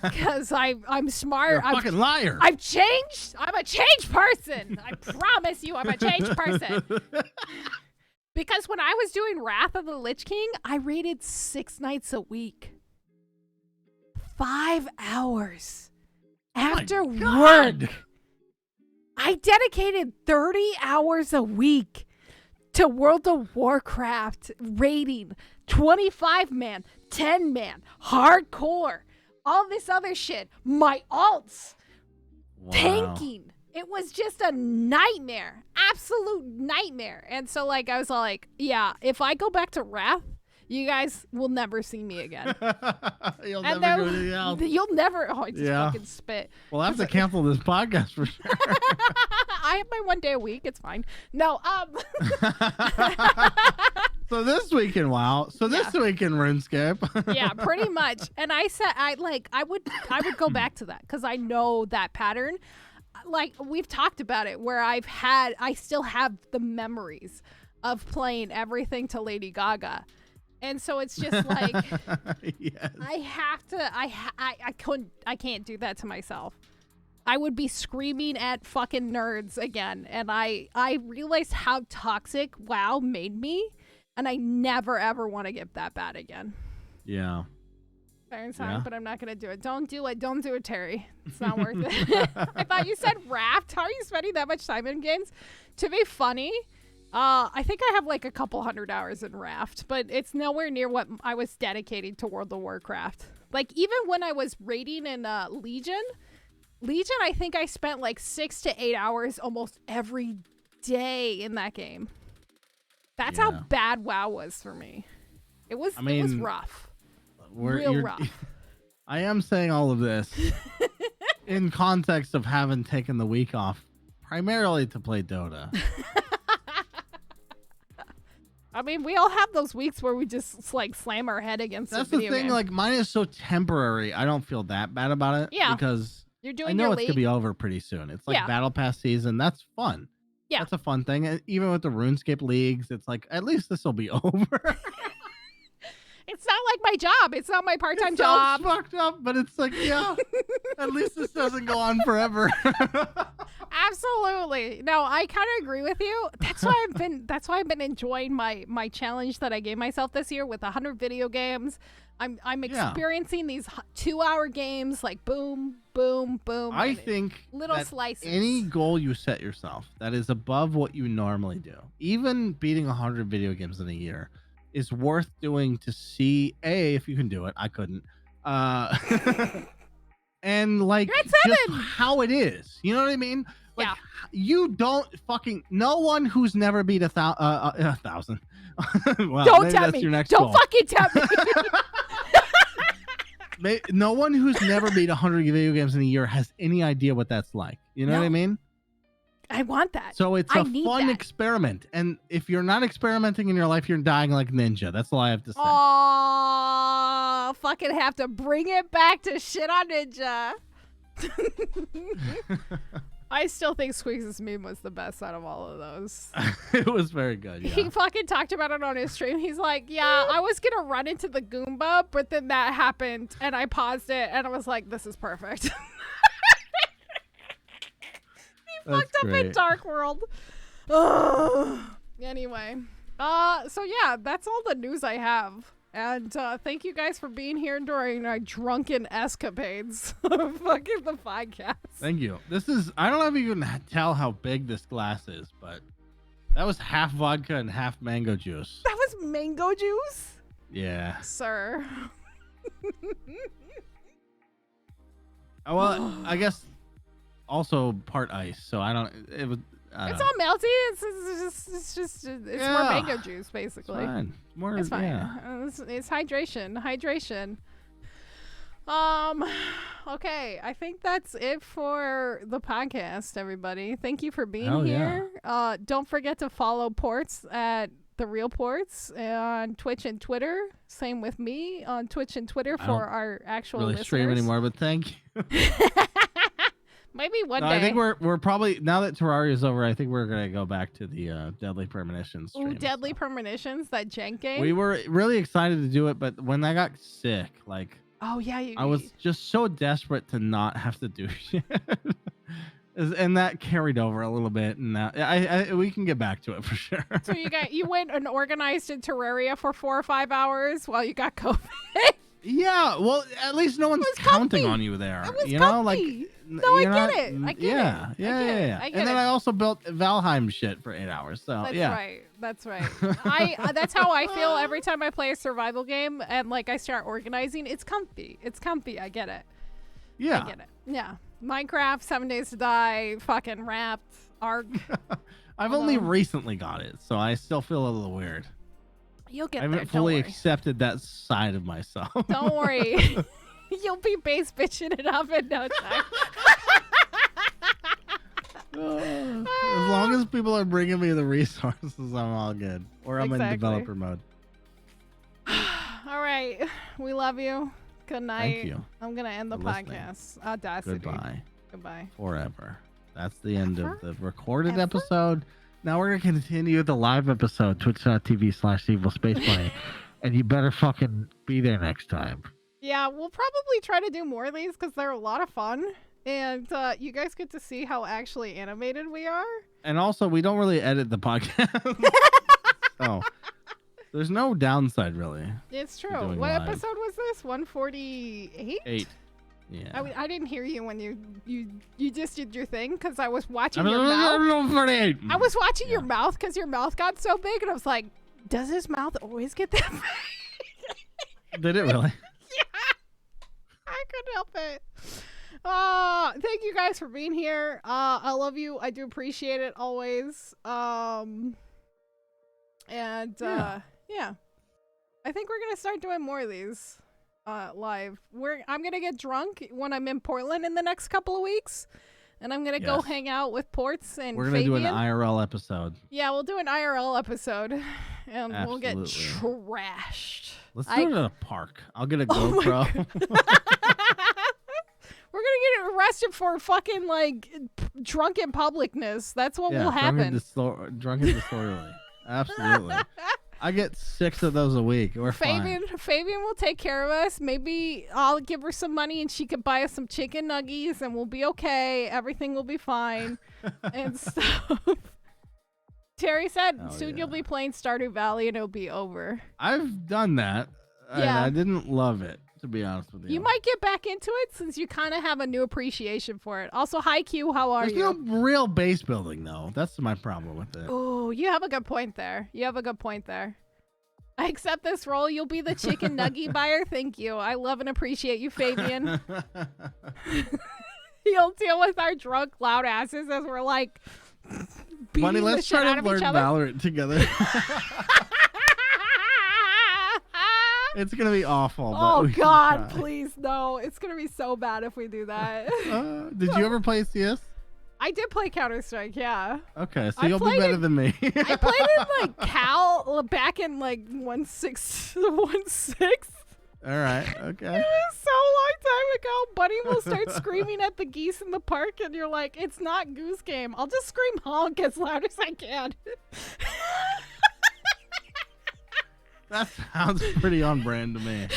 because I'm smart. You're a fucking liar. I've changed. I'm a changed person. I promise you, I'm a changed person. Because when I was doing Wrath of the Lich King, I raided 6 nights a week. 5 hours after work. I dedicated 30 hours a week to World of Warcraft raiding, 25-man, 10-man, hardcore, all this other shit, my alts, tanking. It was just a nightmare, absolute nightmare. And so like I was like, yeah, if I go back to Wrath, you guys will never see me again. You'll never do anything else. You'll never. Oh, I just fucking spit. Well, I have to cancel this podcast for sure. I have my 1 day a week. It's fine. No. So this week in WoW. So this week in RuneScape. Yeah, pretty much. And I said I would go back to that because I know that pattern. Like we've talked about it, where I still have the memories of playing everything to Lady Gaga. And so it's just like, Yes. I have to, I can't do that to myself. I would be screaming at fucking nerds again. And I realized how toxic WoW made me. And I never, ever want to get that bad again. Yeah. Sorry, but I'm not going to do it. Don't do it. Don't do it, Terry. It's not worth it. I thought you said Raft. How are you spending that much time in games? To be funny, I think I have like a couple 100 hours in Raft, but it's nowhere near what I was dedicating to World of Warcraft. Like, even when I was raiding in Legion, I think I spent like 6 to 8 hours almost every day in that game. That's how bad WoW was for me. It was rough. Real rough. I am saying all of this in context of having taken the week off primarily to play Dota. I mean, we all have those weeks where we just like slam our head against That's the video the thing, game. like mine is so temporary. I don't feel that bad about it. Yeah. Because you're doing I know your it's league. gonna be over pretty soon. It's like Battle Pass season. That's fun. Yeah. That's a fun thing. And even with the RuneScape leagues, it's like at least this will be over. It's not like my job. It's not my part-time job. It's fucked up, but it's like, yeah, at least this doesn't go on forever. Absolutely. No, I kind of agree with you. That's why I've been enjoying my challenge that I gave myself this year with 100 video games. I'm experiencing these 2-hour games like boom, boom, boom. I think little that slices. Any goal you set yourself that is above what you normally do, even beating 100 video games in a year, is worth doing to see if you can do it. I couldn't. And like just how it is. You know what I mean? Like you don't fucking no one who's never beat a thousand. Well, don't tempt me. Don't goal. Fucking tempt me. No one who's never beat 100 video games in a year has any idea what that's like. You know what I mean? I want that. So it's a fun experiment. And if you're not experimenting in your life, you're dying like Ninja. That's all I have to say. Oh, fucking have to bring it back to shit on Ninja. I still think Squeaks' meme was the best out of all of those. It was very good. Yeah. He fucking talked about it on his stream. He's like, yeah, I was going to run into the Goomba, but then that happened and I paused it and I was like, this is perfect. Fucked up in Dark World. Anyway, so yeah, that's all the news I have. And thank you guys for being here during our drunken escapades of fucking the podcast. Thank you. This is, I don't know if you can tell how big this glass is, but that was half vodka and half mango juice. That was mango juice? Yeah. Sir. Oh, well, I guess also part ice, so I don't, it was, it's all melty. It's just more mango juice, basically. It's fine. More, it's fine. Yeah. It's hydration. Okay, I think that's it for the podcast, everybody. Thank you for being here. Don't forget to follow Portz at The Real Portz on Twitch and Twitter. Same with me on Twitch and Twitter for our actual listeners. Stream anymore, but thank you. Maybe one day. I think we're probably, now that Terraria is over, I think we're gonna go back to the Deadly Premonitions stream. Ooh, Deadly Premonitions, that jank game. We were really excited to do it, but when I got sick, like, oh yeah, I was just so desperate to not have to do shit, and that carried over a little bit. And now we can get back to it for sure. So you went and organized in Terraria for 4 or 5 hours while you got COVID. Yeah, well, at least no one's counting on you there. It was you comfy. know, like no, I get it. I get it. Yeah. And then I also built Valheim shit for 8 hours. So That's right. That's how I feel every time I play a survival game and like I start organizing. It's comfy. I get it. Yeah. I get it. Yeah. Minecraft, 7 Days to Die, fucking Wrapped, Ark. I've only recently got it, so I still feel a little weird. You'll get I haven't fully accepted that side of myself. Don't worry. You'll be base bitching it up in no time. As long as people are bringing me the resources, I'm all good. Or I'm in developer mode. All right. We love you. Good night. Thank you. I'm going to end the podcast. Audacity. Goodbye. Forever. That's the end of the recorded episode. Now we're going to continue the live episode, twitch.tv/evil space play. And you better fucking be there next time. Yeah, we'll probably try to do more of these because they're a lot of fun. And you guys get to see how actually animated we are. And also, we don't really edit the podcast. So, there's no downside, really. It's to true. doing What live. episode was this? 148? 8. Yeah. I didn't hear you when you just did your thing because I was watching I your mouth. 48. I was watching Yeah. your mouth because your mouth got so big, and I was like, does his mouth always get that big? Did it really? Yeah. I couldn't help it. Thank you guys for being here. I love you. I do appreciate it always. Yeah. I think we're gonna start doing more of these live. I'm gonna get drunk when I'm in Portland in the next couple of weeks, and I'm gonna go Yes. hang out with Portz and We're gonna Fabian. do an IRL episode. Yeah, we'll do an IRL episode, and we'll get Absolutely. trashed. Let's do it at a park. I'll get a Oh my GoPro. We're gonna get arrested for fucking like drunken publicness. That's what will happen. Drunken disorderly. Absolutely. I get 6 of those a week. We're fine. Fabian will take care of us. Maybe I'll give her some money and she could buy us some chicken nuggies and we'll be okay. Everything will be fine and stuff. Terry said soon you'll be playing Stardew Valley and it'll be over. I've done that. And Yeah. I didn't love it, to be honest with you. You might get back into it since you kind of have a new appreciation for it. Also, hi Q, how are There's you? no real base building, though. That's my problem with it. Oh, you have a good point there. I accept this role. You'll be the chicken nugget buyer. Thank you. I love and appreciate you, Fabian. You'll deal with our drunk, loud asses as we're like beating Bunny, the let's shit try out to of learn each other. Valorant together. It's going to be awful. But Oh we can God, try. please no! It's gonna be so bad if we do that. Did you ever play CS? I did play Counter-Strike, yeah. Okay, so I you'll be played better it- than me. I played in like Cal back in like 1.6. All right, okay. It was so long time ago. Buddy will start screaming at the geese in the park, and you're like, "It's not Goose Game. I'll just scream honk as loud as I can." That sounds pretty on brand to me.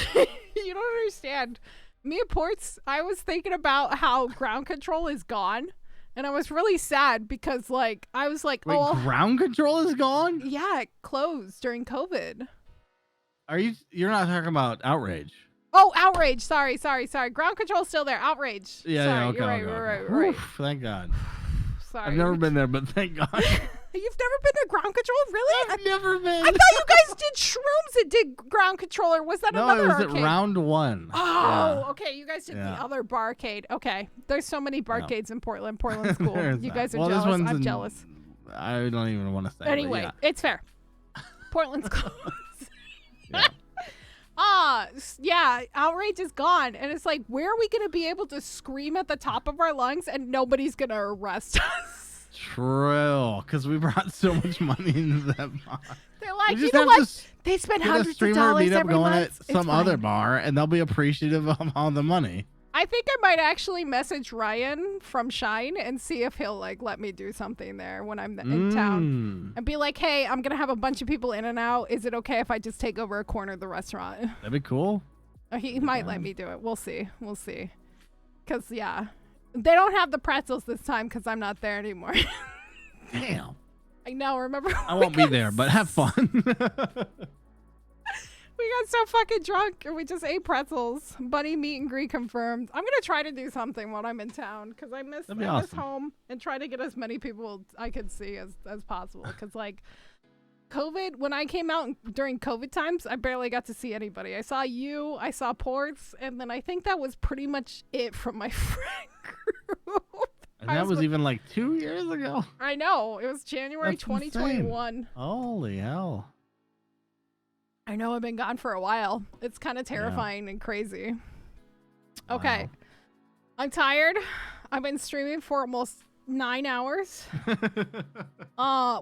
You don't understand. Me and Portz, I was thinking about how ground control is gone, and I was really sad because, like, I was like, Wait, "Oh, ground control is gone? yeah, it closed during COVID." You're not talking about Outrage? Oh, Outrage. Sorry. Ground control's still there. Outrage. Yeah, Sorry, yeah, okay, you're right, okay, you're okay. right, you're right. Oof, thank God. Sorry. I've never been there, but thank God. You've never been to ground control? Really? I've never been. I thought you guys did shrooms that did ground control, or was that No, another it was arcade? at round 1. Oh, okay. You guys did Yeah. the other barcade. Okay. There's so many barcades in Portland. Portland's cool. There's You that. guys are Well, this jealous. one's I'm in- jealous. I don't even want to say. but Anyway, yeah. it's fair. Portland's close. Yeah. Yeah, Outrage is gone. And it's like, where are we going to be able to scream at the top of our lungs and nobody's going to arrest us? True, because we brought so much money into that bar. They're like, We you just know have what? to They spend get a hundreds of streamer dollars meetup every going month. at It's some other fine. bar, and they'll be appreciative of all the money. I think I might actually message Ryan from Shine and see if he'll like let me do something there when I'm in town. And be like, hey, I'm going to have a bunch of people in and out. Is it okay if I just take over a corner of the restaurant? That'd be cool. He might let me do it. We'll see. Because, yeah. They don't have the pretzels this time because I'm not there anymore. Damn. I know. Remember? I won't be there, but have fun. We got so fucking drunk and we just ate pretzels. Buddy meet and greet confirmed. I'm going to try to do something when I'm in town because I miss awesome. home and try to get as many people I could see as possible. Because, like, COVID, when I came out during COVID times, I barely got to see anybody. I saw you, I saw Portz, and then I think that was pretty much it from my friend group. And that was even like 2 years ago. I know. It was January That's 2021. Holy hell. I know I've been gone for a while. It's kind of terrifying and crazy. Okay. Wow. I'm tired. I've been streaming for almost 9 hours.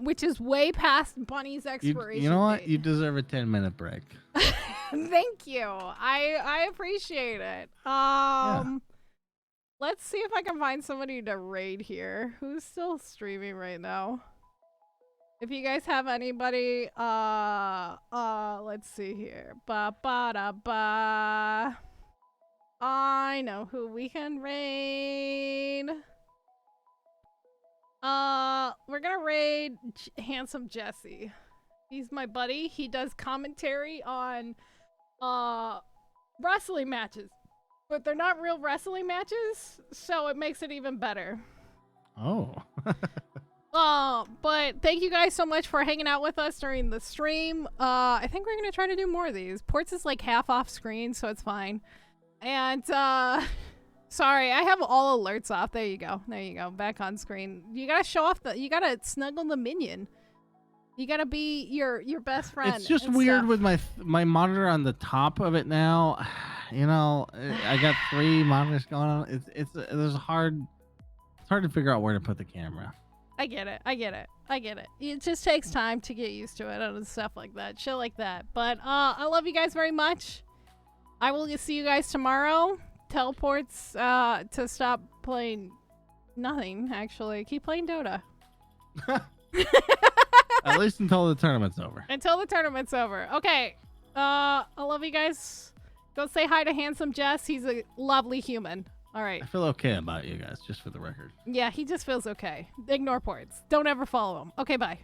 Which is way past Bunny's expiration. You know what? date. You deserve a 10-minute break. Thank you. I appreciate it. Let's see if I can find somebody to raid here. Who's still streaming right now? If you guys have anybody, let's see here. Ba ba da ba. I know who we can raid. We're gonna raid Handsome Jesse. He's my buddy. He does commentary on wrestling matches, but they're not real wrestling matches, so it makes it even better. Oh. But thank you guys so much for hanging out with us during the stream. I think we're gonna try to do more of these. Portz is like half off screen, so it's fine. And sorry, I have all alerts off. There you go. There you go. Back on screen. You gotta show off you gotta snuggle the minion. You gotta be your best friend. It's just and weird stuff. with my monitor on the top of it now. You know, I got 3 monitors going on. It's hard to figure out where to put the camera. I get it. It just takes time to get used to it and stuff like that. Shit like that. But I love you guys very much. I will see you guys tomorrow. Tell Portz to stop playing nothing, actually. Keep playing Dota. At least until the tournament's over. Until the tournament's over. Okay. I love you guys. Go say hi to Handsome Jess. He's a lovely human. All right. I feel okay about you guys, just for the record. Yeah, he just feels okay. Ignore Portz. Don't ever follow him. Okay, bye.